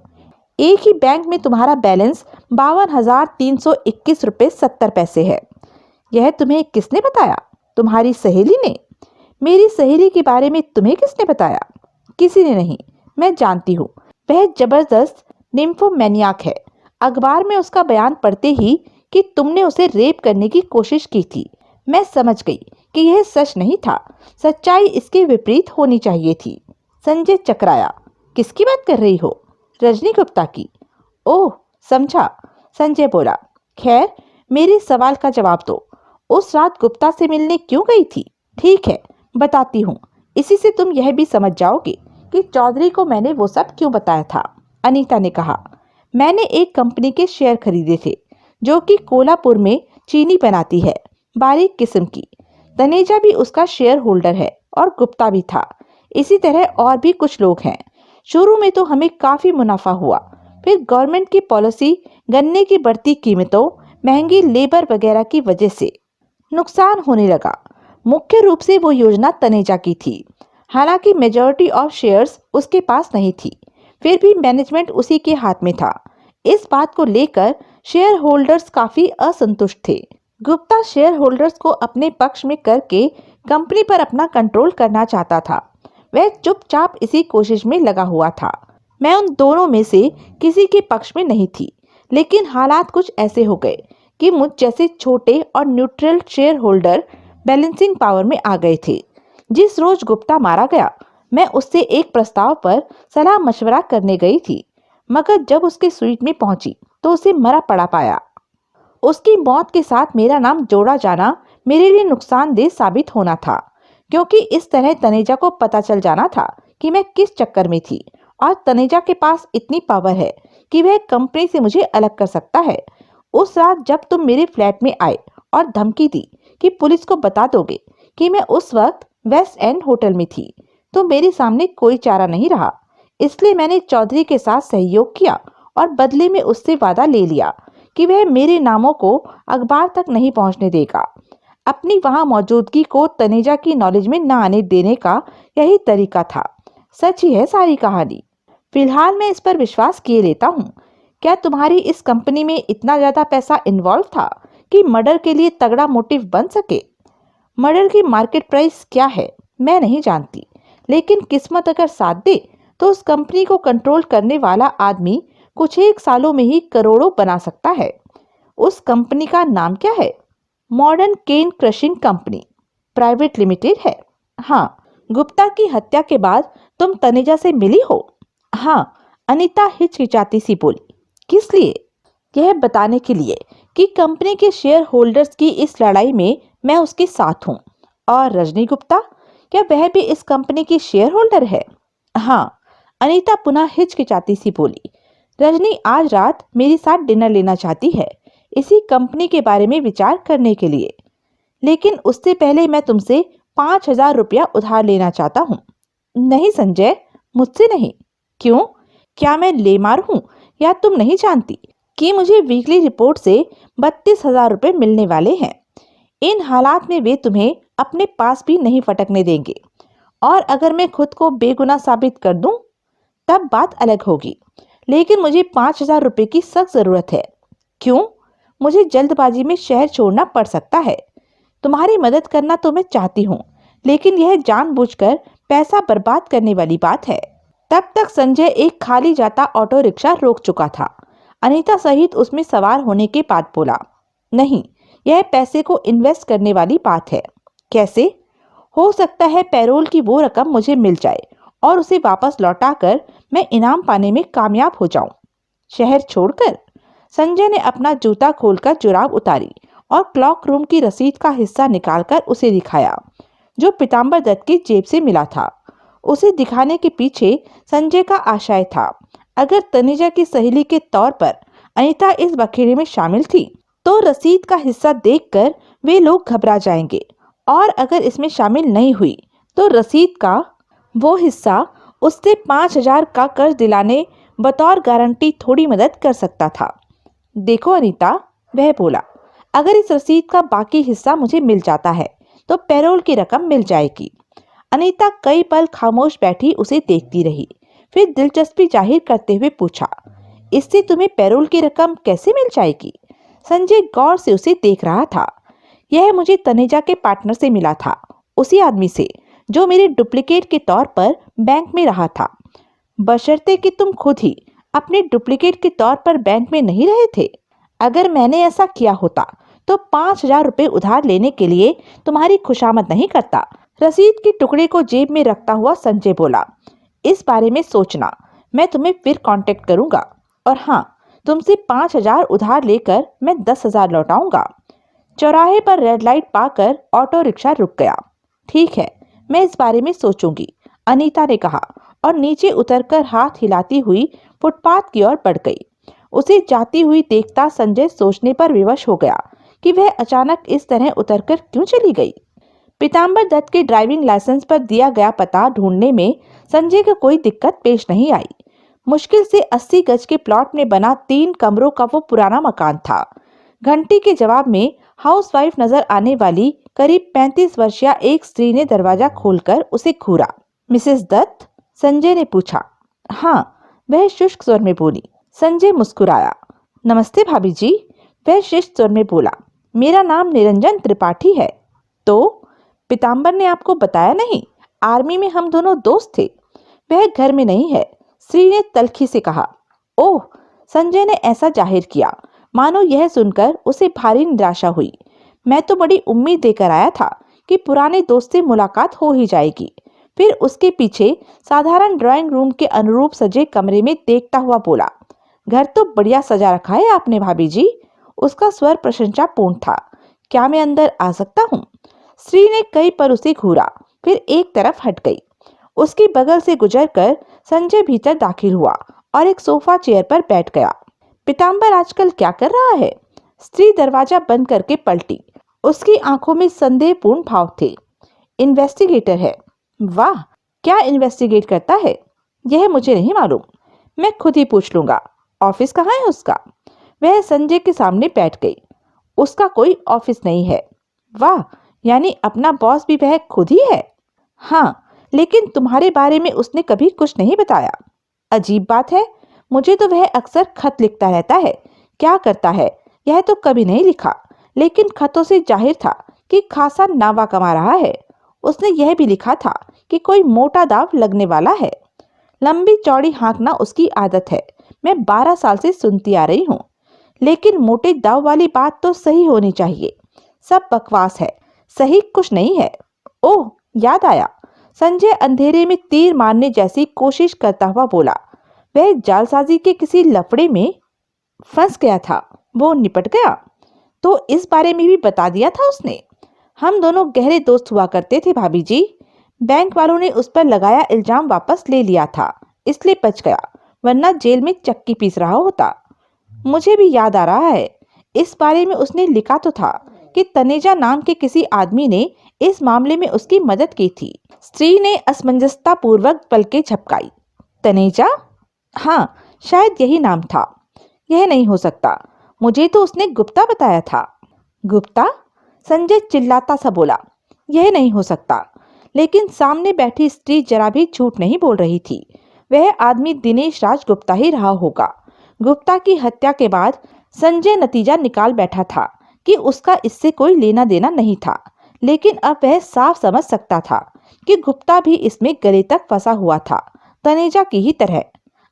एक ही बैंक में तुम्हारा बैलेंस 52,321 रुपए 70 पैसे है। यह तुम्हें किसने बताया? तुम्हारी सहेली ने। मेरी सहेली के बारे में तुम्हें किसने बताया? किसी ने नहीं। मैं जानती हूँ वह जबरदस्त निम्फोमैनियाक है। अखबार में उसका बयान पढ़ते ही कि तुमने उसे रेप करने की कोशिश की थी, मैं समझ गई कि यह सच नहीं था। सच्चाई इसके विपरीत होनी चाहिए थी। संजय चकराया। किसकी बात कर रही हो? रजनी गुप्ता की। ओह, समझा, संजय बोला। खैर, मेरे सवाल का जवाब दो। उस रात गुप्ता से मिलने क्यों गई थी? ठीक है, बताती हूँ। इसी से तुम यह भी समझ जाओगे कि चौधरी को मैंने वो सब क्यों बताया था। अनीता ने कहा, मैंने एक कंपनी के शेयर खरीदे थे जो कि कोल्हापुर में चीनी बनाती है, बारीक किस्म की। तनेजा भी उसका शेयर होल्डर है और गुप्ता भी था। इसी तरह और भी कुछ लोग हैं। शुरू में तो हमें काफी मुनाफा हुआ, फिर गवर्नमेंट की पॉलिसी, गन्ने की बढ़ती कीमतों, महंगी लेबर वगैरह की वजह से नुकसान होने लगा। मुख्य रूप से वो योजना तनेजा की थी। हालांकि मेजॉरिटी ऑफ शेयर्स उसके पास नहीं थी, फिर भी मैनेजमेंट उसी के हाथ में था। इस बात को लेकर शेयर होल्डर्स काफी असंतुष्ट थे। गुप्ता शेयर होल्डर्स को अपने पक्ष में करके कंपनी पर अपना कंट्रोल करना चाहता था। वह चुपचाप इसी कोशिश में लगा हुआ था। मैं उन दोनों में से किसी के पक्ष में नहीं थी, लेकिन हालात कुछ ऐसे हो गए कि मुझ जैसे छोटे और neutral share holder balancing power में आ गए थे। जिस रोज गुप्ता मारा गया, मैं उससे एक प्रस्ताव पर सलाह मशवरा करने गई थी, मगर जब उसके स्वीट में पहुंची तो उसे मरा पड़ा पाया। उसकी मौत के साथ मेरा नाम जोड़ा जाना मेरे लिए नुकसानदेह साबित होना था, क्योंकि इस तरह तनेजा को पता चल जाना था कि मैं किस चक्कर में थी, और तनेजा के पास इतनी पावर है कि वह कंपनी से मुझे अलग कर सकता है। उस रात जब तुम मेरे फ्लैट में आए और धमकी दी कि पुलिस को बता दोगे कि मैं उस वक्त वेस्ट एंड होटल में थी, तो मेरे सामने कोई चारा नहीं रहा। इसलिए मैंने चौधरी के साथ सहयोग किया और बदले में उससे वादा ले लिया कि वह मेरे नामों को अखबार तक नहीं पहुंचने देगा। अपनी वहां मौजूदगी को तनेजा की नॉलेज में न आने देने का यही तरीका था। सच ही है सारी कहानी। फिलहाल मैं इस पर विश्वास किए लेता हूँ। क्या तुम्हारी इस कंपनी में इतना ज्यादा पैसा इन्वॉल्व था कि मर्डर के लिए तगड़ा मोटिव बन सके? मर्डर की मार्केट प्राइस क्या है मैं नहीं जानती, लेकिन किस्मत अगर साथ दे तो उस कंपनी को कंट्रोल करने वाला आदमी कुछ एक सालों में ही करोड़ों बना सकता है। उस कंपनी का नाम क्या है? मॉडर्न केन क्रशिंग कंपनी प्राइवेट लिमिटेड है। हाँ। गुप्ता की हत्या के बाद तुम तनेजा से मिली हो? हाँ, अनीता हिचकिचाती सी बोली। किस लिए? यह बताने के लिए कि कंपनी के शेयर होल्डर्स की इस लड़ाई में मैं उसके साथ हूँ। और रजनी गुप्ता, क्या वह भी इस कंपनी की शेयर होल्डर है? हाँ, अनीता पुनः हिचकिचाती सी बोली। रजनी आज रात मेरे साथ डिनर लेना चाहती है, इसी कंपनी के बारे में विचार करने के लिए। लेकिन उससे पहले मैं तुमसे 5,000 रुपया उधार लेना चाहता हूँ। नहीं संजय, मुझसे नहीं। क्यों? क्या मैं लेमार हूँ या तुम नहीं जानती कि मुझे वीकली रिपोर्ट से 32,000 रुपये मिलने वाले हैं? इन हालात में वे तुम्हें अपने पास भी नहीं फटकने देंगे, और अगर मैं खुद को बेगुनाह साबित कर दूं तब बात अलग होगी। लेकिन मुझे 5,000 रुपये की सख्त जरूरत है। क्यों? मुझे जल्दबाजी में शहर छोड़ना पड़ सकता है। तुम्हारी मदद करना तो मैं चाहती हूँ, लेकिन यह जानबूझकर पैसा बर्बाद करने वाली बात है। तब तक संजय एक खाली जाता ऑटो रिक्शा रोक चुका था। अनीता सहित उसमें सवार होने के बाद बोला, नहीं, यह पैसे को इन्वेस्ट करने वाली बात है। कैसे? हो सकता है पैरोल की वो रकम मुझे मिल जाए और उसे वापस लौटाकर मैं इनाम पाने में कामयाब हो जाऊं। शहर छोड़कर? संजय ने अपना जूता खोलकर जुराब उतारी और क्लॉक रूम की रसीद का हिस्सा निकालकर उसे दिखाया, जो पीताम्बर दत्त की जेब से मिला था। उसे दिखाने के पीछे संजय का आशय था, अगर तनेजा की सहेली के तौर पर अनीता इस बखेड़े में शामिल थी तो रसीद का हिस्सा देखकर वे लोग घबरा जाएंगे, और अगर इसमें शामिल नहीं हुई तो रसीद का वो हिस्सा उससे 5,000 का कर्ज दिलाने बतौर गारंटी थोड़ी मदद कर सकता था। देखो अनीता, वह बोला, अगर इस रसीद का बाकी हिस्सा मुझे मिल जाता है तो पैरोल की रकम मिल जाएगी। अनीता कई पल खामोश बैठी उसे देखती रही, फिर दिलचस्पी जाहिर करते हुए पूछा, इससे तुम्हें पैरोल की रकम कैसे मिल जाएगी? संजय गौर से उसे देख रहा था। यह मुझे तनेजा के पार्टनर से मिला था, उसी आदमी से जो मेरे डुप्लीकेट के तौर पर बैंक में रहा था, बशर्ते कि तुम खुद ही अपने डुप्लीकेट के तौर पर बैंक में नहीं रहे थे। अगर मैंने ऐसा किया होता तो 5,000 रुपये उधार लेने के लिए तुम्हारी खुशामद नहीं करता। रसीद के टुकड़े को जेब में रखता हुआ संजय बोला, इस बारे में सोचना, मैं तुम्हें फिर कांटेक्ट करूंगा। और हाँ, तुमसे 5,000 उधार लेकर मैं 10,000 लौटाऊंगा। चौराहे पर रेड लाइट पाकर ऑटो रिक्शा रुक गया। ठीक है, मैं इस बारे में सोचूंगी, अनीता ने कहा और नीचे उतरकर हाथ हिलाती हुई फुटपाथ की ओर बढ़ गई। उसे जाती हुई देखता संजय सोचने पर विवश हो गया कि वह अचानक इस तरह उतरकर क्यों चली गई। पीताम्बर दत्त के ड्राइविंग लाइसेंस पर दिया गया पता ढूंढने में संजय को कोई दिक्कत पेश नहीं आई। मुश्किल से 80 गज के प्लॉट में बना 3 कमरों का वो पुराना मकान था। घंटी के जवाब में हाउसवाइफ नजर आने वाली करीब 35 वर्षीय एक स्त्री ने दरवाजा खोलकर उसे घूरा। मिसेस दत्त? संजय ने पूछा। हाँ, वह शुष्क स्वर में बोली। संजय मुस्कुराया। नमस्ते भाभी जी, वह शिष्ट स्वर में बोला। मेरा नाम निरंजन त्रिपाठी है। तो पीताम्बर ने आपको बताया नहीं? आर्मी में हम दोनों दोस्त थे। वह घर में नहीं है, स्त्री ने तल्खी से कहा। ओह, संजय ने ऐसा जाहिर किया मानो यह सुनकर उसे भारी निराशा हुई। मैं तो बड़ी उम्मीद देकर आया था कि पुराने दोस्त से मुलाकात हो ही जाएगी। फिर उसके पीछे साधारण ड्राइंग रूम के अनुरूप सजे कमरे में देखता हुआ बोला, घर तो बढ़िया सजा रखा है आपने भाभी जी। उसका स्वर प्रशंसापूर्ण था। क्या मैं अंदर आ सकता हूँ? स्त्री ने कई पर उसे घूरा, फिर एक तरफ हट गई। उसके बगल से गुजरकर संजय भीतर दाखिल हुआ और एक सोफा चेयर पर बैठ गया। पीताम्बर आजकल क्या कर रहा है? स्त्री दरवाजा बंद करके पलटी। उसकी आंखों में संदेहपूर्ण भाव थे। इन्वेस्टिगेटर है। वाह, क्या इन्वेस्टिगेट करता है? यह मुझे नहीं मालूम, मैं खुद ही पूछ लूंगा। ऑफिस कहाँ है उसका? वह संजय के सामने बैठ गई। उसका कोई ऑफिस नहीं है। वाह, यानी अपना बॉस भी वह खुद ही है? हाँ, लेकिन तुम्हारे बारे में उसने कभी कुछ नहीं बताया। अजीब बात है, मुझे तो वह अक्सर खत लिखता रहता है। क्या करता है यह तो कभी नहीं लिखा, लेकिन खतों से जाहिर था कि खासा नावा कमा रहा है। उसने यह भी लिखा था कि कोई मोटा दाव लगने वाला है। लंबी चौड़ी हाँकना उसकी आदत है, मैं 12 साल से सुनती आ रही हूँ। लेकिन मोटे दाव वाली बात तो सही होनी चाहिए। सब बकवास है, सही कुछ नहीं है। ओह, याद आया, संजय अंधेरे में तीर मारने जैसी कोशिश करता हुआ बोला। वह जालसाजी के किसी लफड़े में फंस गया था, वो निपट गया। तो इस बारे में भी बता दिया था उसने। हम दोनों गहरे दोस्त हुआ करते थे भाभी जी। बैंक वालों ने उस पर लगाया इल्जाम वापस ले लिया था, इसलिए बच गया, वरना जेल में चक्की पीस रहा होता। मुझे भी याद आ रहा है, इस बारे में उसने लिखा तो था कि तनेजा नाम के किसी आदमी ने इस मामले में उसकी मदद की थी। स्त्री ने असमंजसता पूर्वक पलकें झपकाई। तनेजा? हाँ, शायद यही नाम था। यह नहीं हो सकता, मुझे तो उसने गुप्ता बताया था। गुप्ता? संजय चिल्लाता सा बोला। यह नहीं हो सकता। लेकिन सामने बैठी स्त्री जरा भी झूठ नहीं बोल रही थी। वह आदमी दिनेश राज गुप्ता ही रहा होगा। गुप्ता की हत्या के बाद संजय नतीजा निकाल बैठा था कि उसका इससे कोई लेना देना नहीं था, लेकिन अब वह साफ समझ सकता था कि गुप्ता भी इसमें गले तक फंसा हुआ था, तनेजा की ही तरह।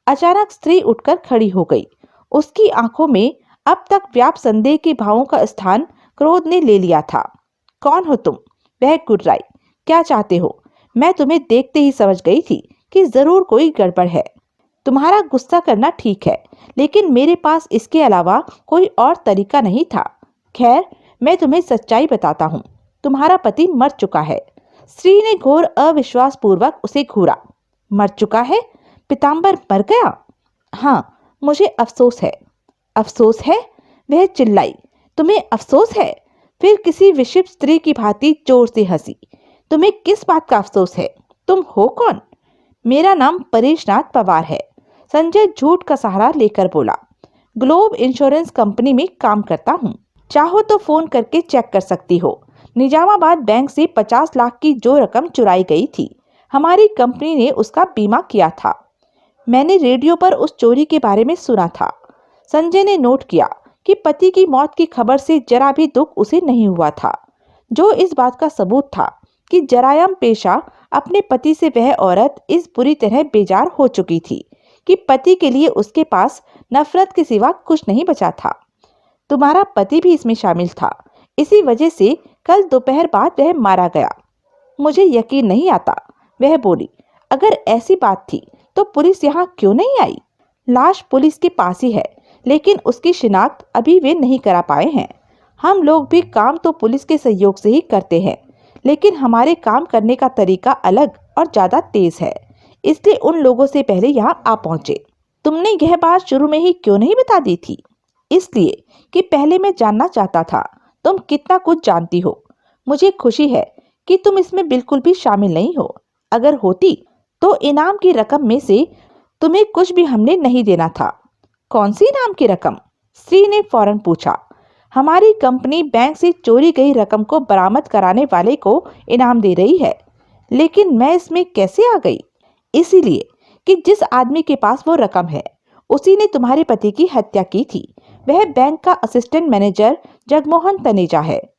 अचानक स्त्री उठकर खड़ी हो गई। उसकी आंखों में अब तक व्याप्त संदेह के भावों का स्थान क्रोध ने ले लिया था। कौन हो तुम? वह गुर्राई। क्या चाहते हो? मैं तुम्हें देखते ही समझ गई थी कि जरूर कोई गड़बड़ है। तुम्हारा गुस्सा करना ठीक है, लेकिन मेरे पास इसके अलावा कोई और तरीका नहीं था। खैर, मैं तुम्हें सच्चाई बताता हूँ, तुम्हारा पति मर चुका है। स्त्री ने घोर अविश्वास पूर्वक उसे घूरा। मर चुका है? पीताम्बर मर गया? हाँ, मुझे अफसोस है। अफसोस है? वह चिल्लाई। तुम्हें अफसोस है? फिर किसी विक्षिप्त स्त्री की भांति जोर से हंसी। तुम्हें किस बात का अफसोस है? तुम हो कौन? मेरा नाम परेशनाथ पवार है। संजय झूठ का सहारा लेकर बोला। ग्लोब इंश्योरेंस कंपनी में काम करता हूँ। चाहो तो फोन करके चेक कर सकती हो। निजामाबाद बैंक से 50 लाख की जो रकम चुराई गई थी, हमारी कंपनी ने उसका बीमा किया था। मैंने रेडियो पर उस चोरी के बारे में सुना था। संजय ने नोट किया कि पति की मौत की खबर से जरा भी दुख उसे नहीं हुआ था, जो इस बात का सबूत था कि जरायम पेशा अपने पति से वह औरत इस बुरी तरह बेजार हो चुकी थी कि पति के लिए उसके पास नफरत के सिवा कुछ नहीं बचा था। तुम्हारा पति भी इसमें शामिल था, इसी वजह से कल दोपहर बाद वह मारा गया। मुझे यकीन नहीं आता, वह बोली। अगर ऐसी बात थी तो पुलिस यहाँ क्यों नहीं आई? लाश पुलिस के पास ही है, लेकिन उसकी शिनाख्त अभी वे नहीं करा पाए हैं। हम लोग भी काम तो पुलिस के सहयोग से ही करते हैं, लेकिन हमारे काम करने का तरीका अलग और ज्यादा तेज है, इसलिए उन लोगों से पहले यहाँ आ पहुंचे। तुमने यह बात शुरू में ही क्यों नहीं बता दी थी? इसलिए कि पहले मैं जानना चाहता था तुम कितना कुछ जानती हो। मुझे खुशी है कि तुम इसमें बिल्कुल भी शामिल नहीं हो। अगर होती तो इनाम की रकम में से तुम्हें कुछ भी हमने नहीं देना था। कौन सी इनाम की रकम? स्त्री ने फौरन पूछा। हमारी कंपनी बैंक से चोरी गई रकम को बरामद कराने वाले को इनाम दे रही है। लेकिन मैं इसमें कैसे आ गई? इसीलिए कि जिस आदमी के पास वो रकम है उसी ने तुम्हारे पति की हत्या की थी। वह बैंक का असिस्टेंट मैनेजर जगमोहन तनेजा है।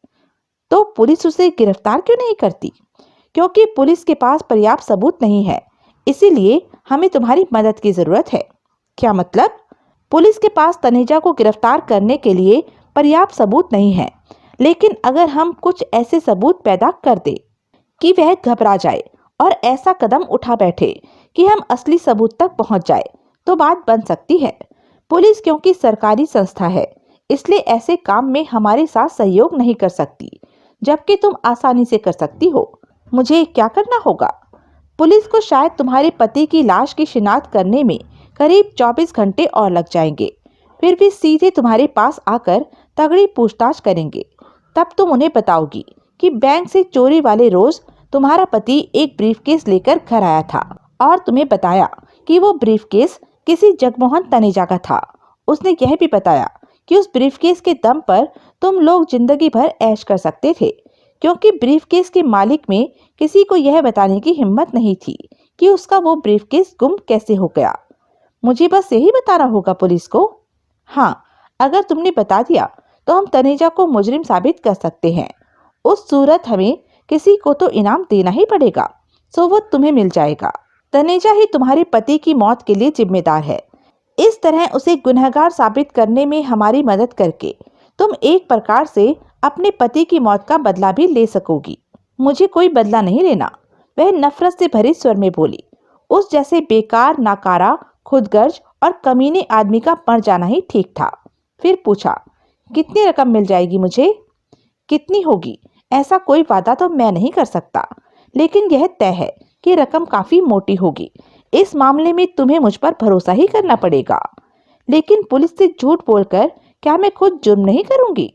तो पुलिस उसे गिरफ्तार क्यों नहीं करती? क्योंकि पुलिस के पास पर्याप्त सबूत नहीं है, इसीलिए हमें तुम्हारी मदद की जरूरत है। क्या मतलब? पुलिस के पास तनेजा को गिरफ्तार करने के लिए पर्याप्त सबूत नहीं है, लेकिन अगर हम कुछ ऐसे सबूत पैदा कर दे कि वह घबरा जाए और ऐसा कदम उठा बैठे कि हम असली सबूत तक पहुंच जाए, तो बात बन सकती है। पुलिस क्योंकि सरकारी संस्था है, इसलिए ऐसे काम में हमारे साथ सहयोग नहीं कर सकती, जबकि तुम आसानी से कर सकती हो। मुझे क्या करना होगा? पुलिस को शायद तुम्हारे पति की लाश की शिनाख्त करने में करीब 24 घंटे और लग जाएंगे। फिर भी सीधे तुम्हारे पास आकर तगड़ी पूछताछ करेंगे। तब तुम उन्हें बताओगी कि बैंक से चोरी वाले रोज तुम्हारा पति एक ब्रीफकेस लेकर घर आया था और तुम्हें बताया कि वो ब्रीफकेस किसी जगमोहन तनेजा का था। उसने यह भी बताया कि उस ब्रीफकेस के दम पर तुम लोग जिंदगी भर ऐश कर सकते थे, क्योंकि ब्रीफकेस के मालिक में किसी को यह बताने की हिम्मत नहीं थी कि उसका वो ब्रीफकेस गुम कैसे हो गया। मुझे बस यही बताना होगा पुलिस को? हाँ, अगर तुमने बता दिया तो हम तनेजा को मुजरिम साबित कर सकते हैं। उस सूरत हमें किसी को तो इनाम देना ही पड़ेगा, सो वो तुम्हें मिल जाएगा। तनेजा ही तुम्हारे पति की मौत के लिए जिम्मेदार है। इस तरह उसे गुनहगार साबित करने में हमारी मदद करके तुम एक प्रकार से अपने पति की मौत का बदला भी ले सकोगी। मुझे कोई बदला नहीं लेना, वह नफरत से भरे स्वर में बोली। उस जैसे बेकार, नाकारा, खुदगर्ज और कमीने आदमी का मर जाना ही ठीक था। फिर पूछा, कितनी रकम मिल जाएगी मुझे? कितनी होगी ऐसा कोई वादा तो मैं नहीं कर सकता, लेकिन यह तय है कि रकम काफी मोटी होगी। इस मामले में तुम्हें मुझ पर भरोसा ही करना पड़ेगा। लेकिन पुलिस से झूठ बोलकर क्या मैं खुद जुर्म नहीं करूंगी?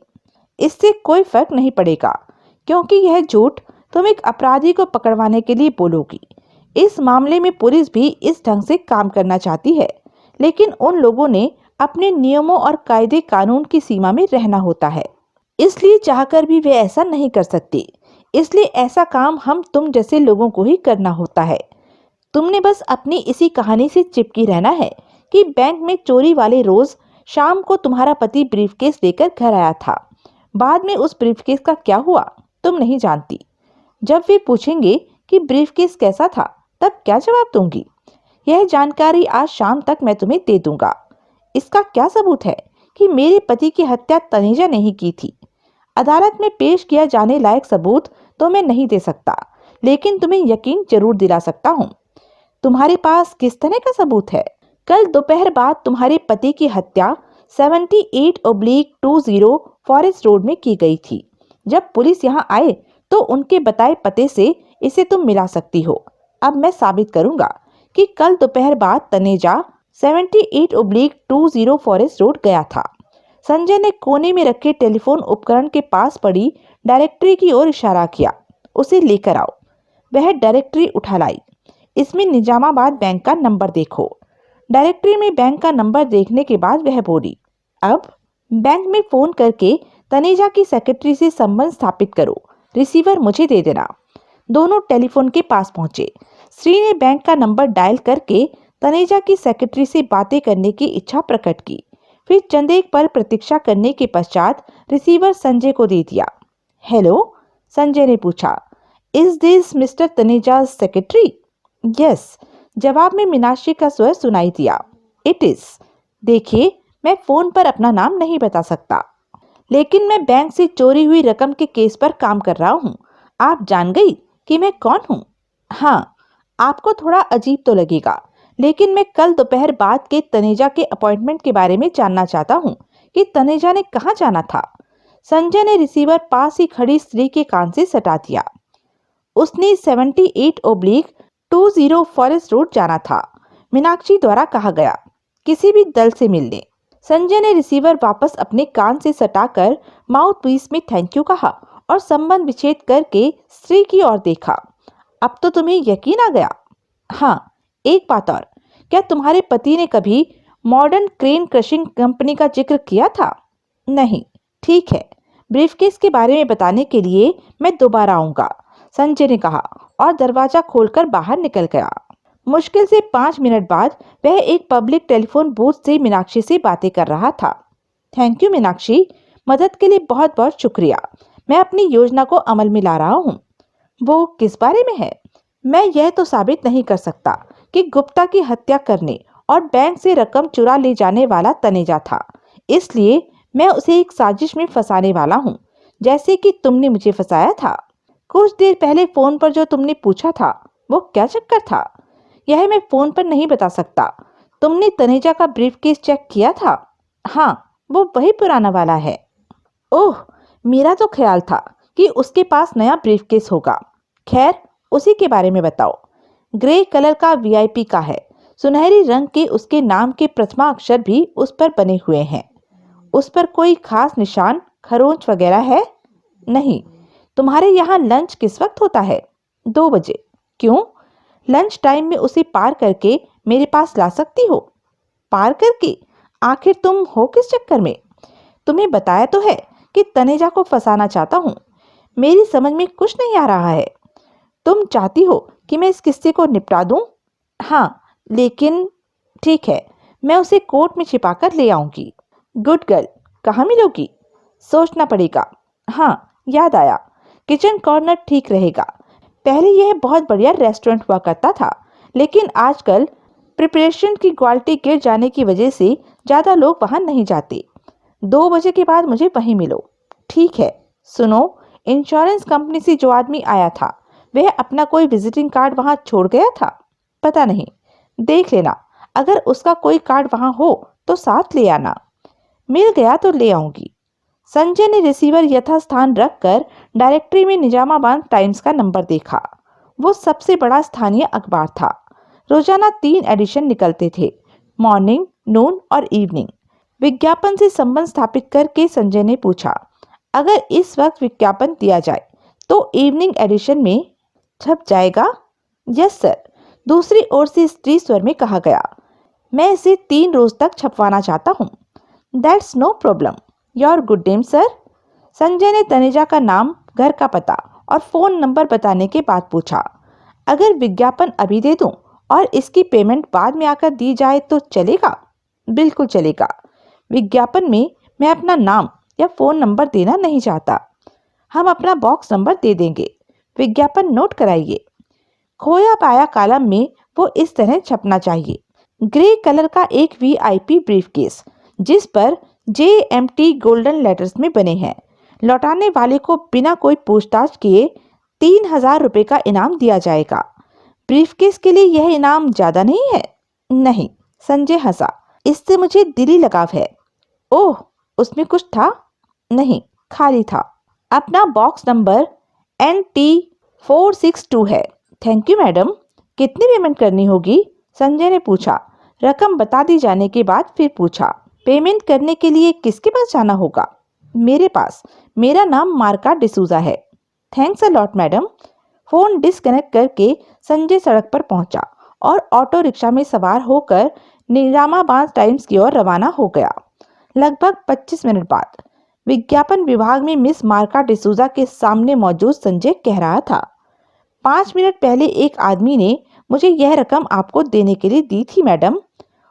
इससे कोई फर्क नहीं पड़ेगा, क्योंकि यह झूठ तुम एक अपराधी को पकड़वाने के लिए बोलोगी। इस मामले में पुलिस भी इस ढंग से काम करना चाहती है, लेकिन उन लोगों ने अपने नियमों और कायदे कानून की सीमा में रहना होता है, इसलिए चाहकर भी वे ऐसा नहीं कर सकते। इसलिए ऐसा काम हम तुम जैसे लोगों को ही करना होता है। तुमने बस अपनी इसी कहानी से चिपकी रहना है कि बैंक में चोरी वाले रोज शाम को तुम्हारा पति ब्रीफकेस लेकर घर आया था। बाद में उस ब्रीफकेस का क्या हुआ तुम नहीं जानती। जब वे पूछेंगे कि ब्रीफकेस कैसा था, तब क्या जवाब दूंगी? यह जानकारी आज शाम तक मैं तुम्हें दे दूंगा। इसका क्या सबूत है कि मेरे पति की हत्या तनेजा ने ही की थी? अदालत में पेश किया जाने लायक सबूत तो मैं नहीं दे सकता, लेकिन तुम्हें यकीन जरूर दिला सकता हूँ। तुम्हारे पास किस तरह का सबूत है? कल दोपहर बाद तुम्हारे पति की हत्या 78/20 फॉरेस्ट रोड में की गई थी। जब पुलिस यहाँ आए तो उनके बताए पते से इसे तुम मिला सकती हो। अब मैं साबित करूंगा कि कल दोपहर बाद तनेजा 78/20 फॉरेस्ट रोड गया था। संजय ने कोने में रखे टेलीफोन उपकरण के पास पड़ी डायरेक्टरी की ओर इशारा किया। उसे लेकर आओ। वह डायरेक्टरी उठा लाई। इसमें निजामाबाद बैंक का नंबर देखो। डायरेक्टरी में बैंक का नंबर देखने के बाद वह बोली, अब बैंक में फोन करके तनेजा की सेक्रेटरी से संबंध स्थापित करो। रिसीवर मुझे दे देना। दोनों टेलीफोन के पास पहुंचे। श्री ने बैंक का नंबर डायल करके तनेजा की सेक्रेटरी से बातें करने की इच्छा प्रकट की। फिर चंदेक पर प्रतीक्षा करने के पश्चात रिसीवर संजय को दे दिया। हेलो, संजय ने पूछा, is this mister Taneja's secretary? Yes, जवाब में मीनाक्षी का स्वर सुनाई दिया। It is. देखिए, मैं फोन पर अपना नाम नहीं बता सकता, लेकिन मैं बैंक से चोरी हुई रकम के केस पर काम कर रहा हूँ। आप जान गई कि मैं कौन हूँ? हाँ, आपको थोड़ा अजीब तो लगेगा, लेकिन मैं कल दोपहर बाद के तनेजा के अपॉइंटमेंट के बारे में जानना चाहता हूँ कि तनेजा ने कहाँ जाना था। संजय ने रिसीवर पास ही खड़ी स्त्री के कान से सटा दिया। उसने 78/20 फॉरेस्ट रोड जाना था, मीनाक्षी द्वारा कहा गया, किसी भी दल से मिलने। संजय ने रिसीवर वापस अपने कान से सटाकर माउथ पीस में थैंक यू कहा और संबंध विच्छेद करके स्त्री की ओर देखा। अब तो तुम्हें यकीन आ गया। हाँ, एक बात और, क्या तुम्हारे पति ने कभी मॉडर्न क्रेन क्रशिंग कंपनी का जिक्र किया था? नहीं। ठीक है, ब्रीफकेस के बारे में बताने के लिए मैं दोबारा आऊंगा, संजय ने कहा और दरवाजा खोलकर बाहर निकल गया। मुश्किल से 5 मिनट बाद वह एक पब्लिक टेलीफोन बूथ से मीनाक्षी से बातें कर रहा था। थैंक यू मीनाक्षी, मदद के लिए बहुत बहुत शुक्रिया। मैं अपनी योजना को अमल में ला रहा हूँ। वो किस बारे में है? मैं यह तो साबित नहीं कर सकता कि गुप्ता की हत्या करने और बैंक से रकम चुरा ले जाने वाला तनेजा था, इसलिए मैं उसे एक साजिश में फंसाने वाला हूँ, जैसे कि तुमने मुझे फंसाया था। कुछ देर पहले फोन पर जो तुमने पूछा था, वो क्या चक्कर था? यह मैं फोन पर नहीं बता सकता। तुमने तनेजा का ब्रीफकेस चेक किया था? हाँ, वो वही पुराना वाला है। ओह, मेरा तो ख्याल था कि उसके पास नया ब्रीफकेस होगा। खैर, उसी के बारे में बताओ। ग्रे कलर का वीआईपी का है, सुनहरी रंग के उसके नाम के प्रथमा अक्षर भी उस पर बने हुए हैं। उस पर कोई खास निशान, खरोंच वगैरह है? नहीं। तुम्हारे यहाँ लंच किस वक्त होता है? 2 बजे। क्यों? लंच टाइम में उसे पार करके मेरे पास ला सकती हो। पार करके? आखिर तुम हो किस चक्कर में? तुम्हें बताया तो है कि तनेजा को फंसाना चाहता हूँ। मेरी समझ में कुछ नहीं आ रहा है। तुम चाहती हो कि मैं इस किस्से को निपटा दूं? हाँ, लेकिन ठीक है, मैं उसे कोर्ट में छिपाकर ले आऊंगी। गुड गर्ल, कहाँ मिलोगी? सोचना पड़ेगा। हाँ, याद आया, किचन कॉर्नर ठीक रहेगा। पहले यह बहुत बढ़िया रेस्टोरेंट हुआ करता था, लेकिन आजकल प्रिपरेशन की क्वालिटी गिर जाने की वजह से ज़्यादा लोग वहाँ नहीं जाते। 2 बजे के बाद मुझे वहीं मिलो। ठीक है। सुनो, इंश्योरेंस कंपनी से जो आदमी आया था, वह अपना कोई विजिटिंग कार्ड वहाँ छोड़ गया था? पता नहीं, देख लेना। अगर उसका कोई कार्ड वहाँ हो तो साथ ले आना। मिल गया तो ले आऊंगी। संजय ने रिसीवर यथास्थान रखकर डायरेक्टरी में निजामाबाद टाइम्स का नंबर देखा। वो सबसे बड़ा स्थानीय अखबार था। रोजाना 3 एडिशन निकलते थे, मॉर्निंग, नून और इवनिंग। विज्ञापन से संबंध स्थापित करके संजय ने पूछा, अगर इस वक्त विज्ञापन दिया जाए तो इवनिंग एडिशन में छप जाएगा? यस सर, दूसरी ओर से स्त्री स्वर में कहा गया। मैं इसे 3 रोज तक छपवाना चाहता हूँ। That's no problem. Your good name sir? Sanjay ने तनेजा का नाम, घर का पता और फोन नंबर बताने के बाद पूछा, अगर विज्ञापन अभी दे दूं और इसकी पेमेंट बाद में आकर दी जाए तो चलेगा? बिल्कुल चलेगा। विज्ञापन में मैं अपना नाम या फोन नंबर देना नहीं चाहता। हम अपना बॉक्स नंबर दे देंगे। विज्ञापन नोट कराइए। खोया पाया कॉलम में वो इस तरह छपना चाहिए, ग्रे कलर का एक वीआईपी ब्रीफकेस जिस पर JMT गोल्डन लेटर्स में बने हैं। लौटाने वाले को बिना कोई पूछताछ किए 3,000 रुपए का इनाम दिया जाएगा। ब्रीफकेस के लिए यह इनाम ज्यादा नहीं है? नहीं, संजय हंसा, इससे मुझे दिली लगाव है। ओह, उसमें कुछ था? नहीं, खाली था। अपना बॉक्स नंबर NT462 है। Thank you madam. कितनी पेमेंट करनी होगी? संजय ने पूछा। रकम बता दी जाने के बाद फिर पूछा, पेमेंट करने के लिए किसके पास जाना होगा? मेरे पास। मेरा नाम मार्का डिसूजा है। Thanks a lot madam. Phone disconnect करके संजय सड़क पर पहुंचा और ऑटो रिक्शा में सवार होकर निजामाबाद टाइम्स की ओर रवाना हो गया। लगभग 25 मिनट बाद विज्ञापन विभाग में मिस मार्का डिसूजा के सामने मौजूद संजय कह रहा था, 5 मिनट पहले एक आदमी ने मुझे यह रकम आपको देने के लिए दी थी मैडम।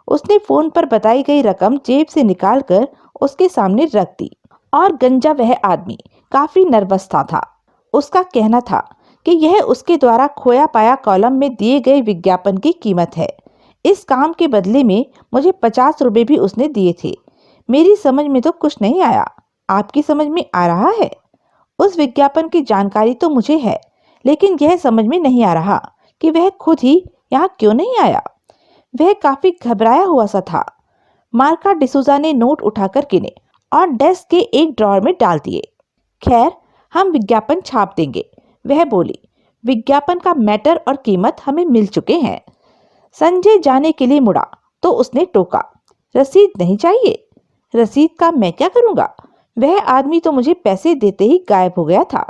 उसने फोन पर बताई गई रकम जेब से निकालकर उसके सामने रख दी और गंजा वह आदमी काफी नर्वस था। उसका कहना था कि यह उसके द्वारा खोया पाया कॉलम में दिए गए विज्ञापन की कीमत है। इस काम के बदले में मुझे 50 रुपए भी उसने दिए थे। मेरी समझ में तो कुछ नहीं आया, आपकी समझ में आ रहा है? उस विज्ञापन की जानकारी तो मुझे है, लेकिन यह समझ में नहीं आ रहा कि वह खुद ही यहाँ क्यों नहीं आया। वह काफी घबराया हुआ सा था। मार्का डिसूजा ने नोट उठाकर गिने और डेस्क के एक ड्रॉर में डाल दिए। खैर, हम विज्ञापन छाप देंगे, वह बोली। विज्ञापन का मैटर और कीमत हमें मिल चुके हैं। संजय जाने के लिए मुड़ा तो उसने टोका, रसीद नहीं चाहिए? रसीद का मैं क्या करूंगा? वह आदमी तो मुझे पैसे देते ही गायब हो गया था,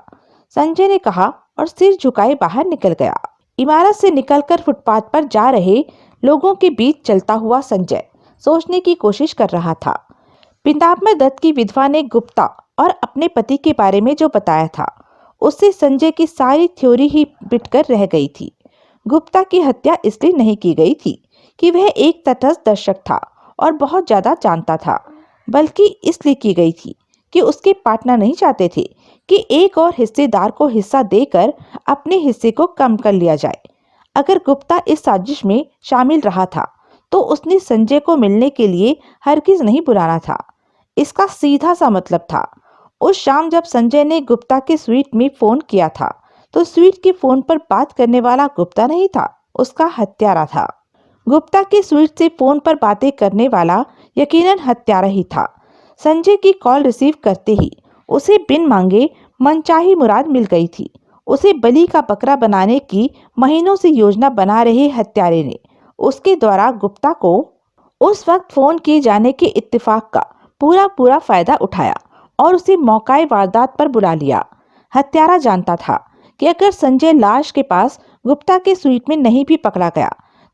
संजय ने कहा और सिर झुकाए बाहर निकल गया। इमारत से निकलकर फुटपाथ पर जा रहे लोगों के बीच चलता हुआ संजय सोचने की कोशिश कर रहा था। पिताम्बर दत्त की विधवा ने गुप्ता और अपने पति के बारे में जो बताया था, उससे संजय की सारी थ्योरी ही बिटकर रह गई थी। गुप्ता की हत्या इसलिए नहीं की गई थी कि वह एक तटस्थ दर्शक था और बहुत ज्यादा जानता था, बल्कि इसलिए की गई थी कि उसके पार्टनर नहीं चाहते थे कि एक और हिस्सेदार को हिस्सा देकर अपने हिस्से को कम कर लिया जाए। अगर गुप्ता इस साजिश में शामिल रहा था तो उसने संजय को मिलने के लिए हरगिज नहीं बुलाना था। इसका सीधा सा मतलब था। उस शाम जब संजय ने गुप्ता के स्वीट में फोन किया था तो स्वीट के फोन पर बात करने वाला गुप्ता नहीं था, उसका हत्यारा था। गुप्ता के स्वीट से फोन पर बातें करने वाला यकीनन हत्यारा ही था। संजय की कॉल रिसीव करते ही उसे बिन मांगे मनचाही मुराद मिल गई थी। उसे बलि का बकरा बनाने की महीनों से योजना बना रहे हत्यारे ने उसके द्वारा गुप्ता को उस वक्त फोन किए जाने के इत्तेफाक का पूरा फायदा उठाया और उसे मौकाए वारदात पर बुला लिया। हत्यारा जानता था कि अगर संजय लाश के पास गुप्ता के स्वीट में नहीं भी पकड़ा गया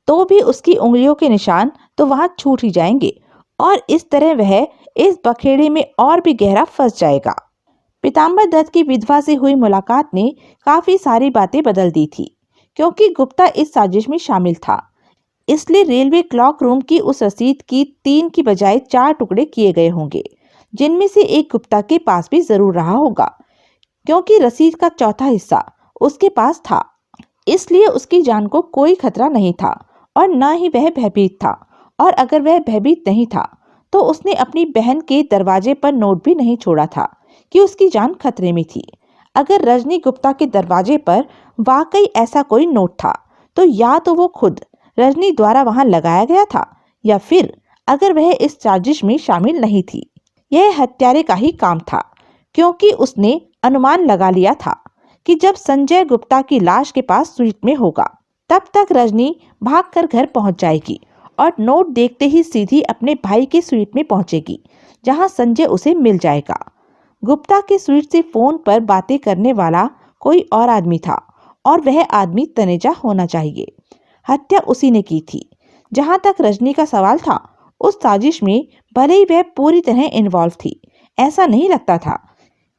तो भी उसकी उंगलियों के निशान तो वहां छूट ही जाएंगे और इस तरह वह इस बखेड़े में और भी गहरा फंस जाएगा। पिताम्बर दत्त की विधवा से हुई मुलाकात ने काफी सारी बातें बदल दी थी, क्योंकि गुप्ता इस साजिश में शामिल था। इसलिए रेलवे क्लॉक रूम की उस रसीद की 3 की बजाय 4 टुकड़े किए गए होंगे, जिनमें से एक गुप्ता के पास भी जरूर रहा होगा, क्योंकि रसीद का चौथा हिस्सा उसके पास था। इसलिए उसकी जान को कोई खतरा नहीं था और न ही वह भयभीत था। और अगर वह भयभीत नहीं था तो उसने अपनी बहन के दरवाजे पर नोट भी नहीं छोड़ा था कि उसकी जान खतरे में थी। अगर रजनी गुप्ता के दरवाजे पर वाकई ऐसा कोई नोट था तो या तो वो खुद रजनी द्वारा वहां लगाया गया था, या फिर अगर वह इस साजिश में शामिल नहीं थी, यह हत्यारे का ही काम था, क्योंकि उसने अनुमान लगा लिया था कि जब संजय गुप्ता की लाश के पास स्वीट में होगा तब तक रजनी भागकर घर पहुंच जाएगी और नोट देखते ही सीधी अपने भाई के स्वीट में पहुंचेगी, जहां संजय उसे मिल जाएगा। गुप्ता के स्वीट से फोन पर बातें करने वाला कोई और आदमी था और वह आदमी तनेजा होना चाहिए। हत्या उसी ने की थी। जहां तक रजनी का सवाल था, उस साजिश में भले ही वह पूरी तरह इन्वॉल्व थी, ऐसा नहीं लगता था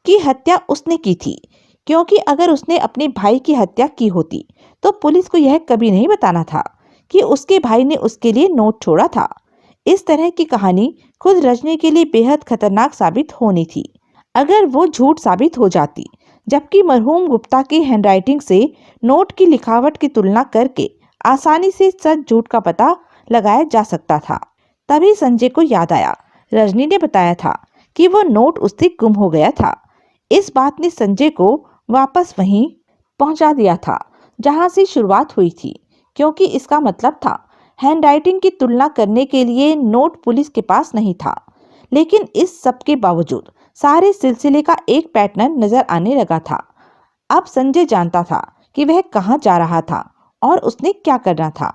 कि हत्या उसने की थी, क्योंकि अगर उसने अपने भाई की हत्या की होती तो पुलिस को यह कभी नहीं बताना था कि उसके भाई ने उसके लिए नोट छोड़ा था। इस तरह की कहानी खुद रजनी के लिए बेहद खतरनाक साबित होनी थी अगर वो झूठ साबित हो जाती, जबकि मरहूम गुप्ता की हैंडराइटिंग से नोट की लिखावट की तुलना करके आसानी से सच झूठ का पता लगाया जा सकता था। तभी संजय को याद आया, रजनी ने बताया था कि वो नोट उससे गुम हो गया था। इस बात ने संजय को वापस वहीं पहुंचा दिया था जहां से शुरुआत हुई थी, क्योंकि इसका मतलब था हैंडराइटिंग की तुलना करने के लिए नोट पुलिस के पास नहीं था। लेकिन इस सब के बावजूद सारे सिलसिले का एक पैटर्न नजर आने लगा था। अब संजय जानता था कि वह कहां जा रहा था और उसने क्या करना था।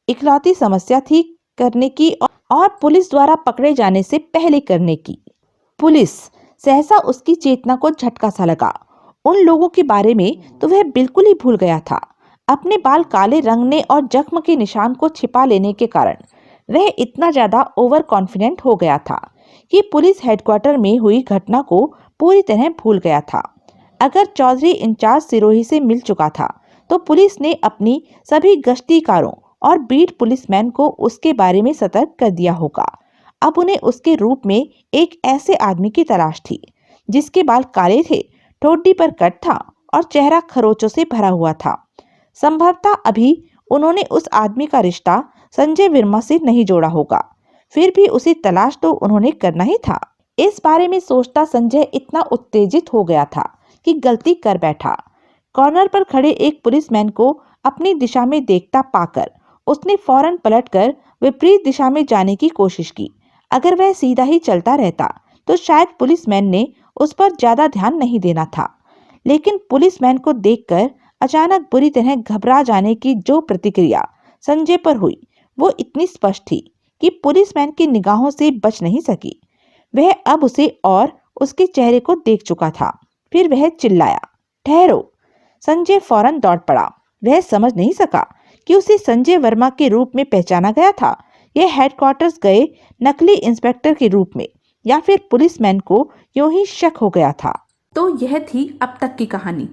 इकलौती समस्या थी करने की और पुलिस द्वारा पकड़े जाने से पहले करने की। पुलिस, सहसा उसकी चेतना को झटका सा लगा। उन लोगों के बारे में तो वह बिल्कुल ही भूल गया था। अपने बाल काले रंगने और जख्म के निशान को छिपा लेने के कारण वह इतना ज्यादा ओवर कॉन्फिडेंट हो गया था कि पुलिस हेडक्वार्टर में हुई घटना को पूरी तरह भूल गया था। अगर चौधरी इंचार्ज सिरोही से मिल चुका था तो पुलिस ने अपनी सभी गश्तीकारों और बीट पुलिसमैन को उसके बारे में सतर्क कर दिया होगा। अब उन्हें उसके रूप में एक ऐसे आदमी की तलाश थी जिसके बाल काले थे, ठोडी पर कट था और चेहरा खरोचों से भरा हुआ था। संभवतः अभी उन्होंने उस आदमी का रिश्ता संजय वर्मा से नहीं जोड़ा होगा, फिर भी उसे तलाश तो उन्होंने करना ही था। इस बारे में सोचता संजय इतना उत्तेजित हो गया था कि गलती कर बैठा। कॉर्नर पर खड़े एक पुलिसमैन को अपनी दिशा में देखता पाकर उसने फौरन पलटकर विपरीत दिशा में जाने की कोशिश की। अगर वह सीधा ही चलता रहता तो शायद पुलिसमैन ने उस पर ज्यादा ध्यान नहीं देना था, लेकिन पुलिसमैन को देखकर अचानक बुरी तरह घबरा जाने की जो प्रतिक्रिया संजय पर हुई वो इतनी स्पष्ट थी कि पुलिसमैन की निगाहों से बच नहीं सकी। वह अब उसे और उसके चेहरे को देख चुका था। फिर वह चिल्लाया, ठहरो। संजय फौरन दौड़ पड़ा। वह समझ नहीं सका कि उसे संजय वर्मा के रूप में पहचाना गया था, यह हेडक्वार्टर्स गए नकली इंस्पेक्टर के रूप में, या फिर पुलिसमैन को यूं ही शक हो गया था। तो यह थी अब तक की कहानी।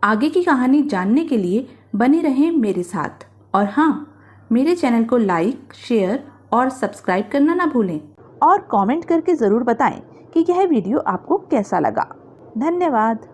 आगे की कहानी जानने के लिए बने रहें मेरे साथ। और हाँ, मेरे चैनल को लाइक, शेयर और सब्सक्राइब करना ना भूलें। और कमेंट करके ज़रूर बताएं कि यह वीडियो आपको कैसा लगा। धन्यवाद।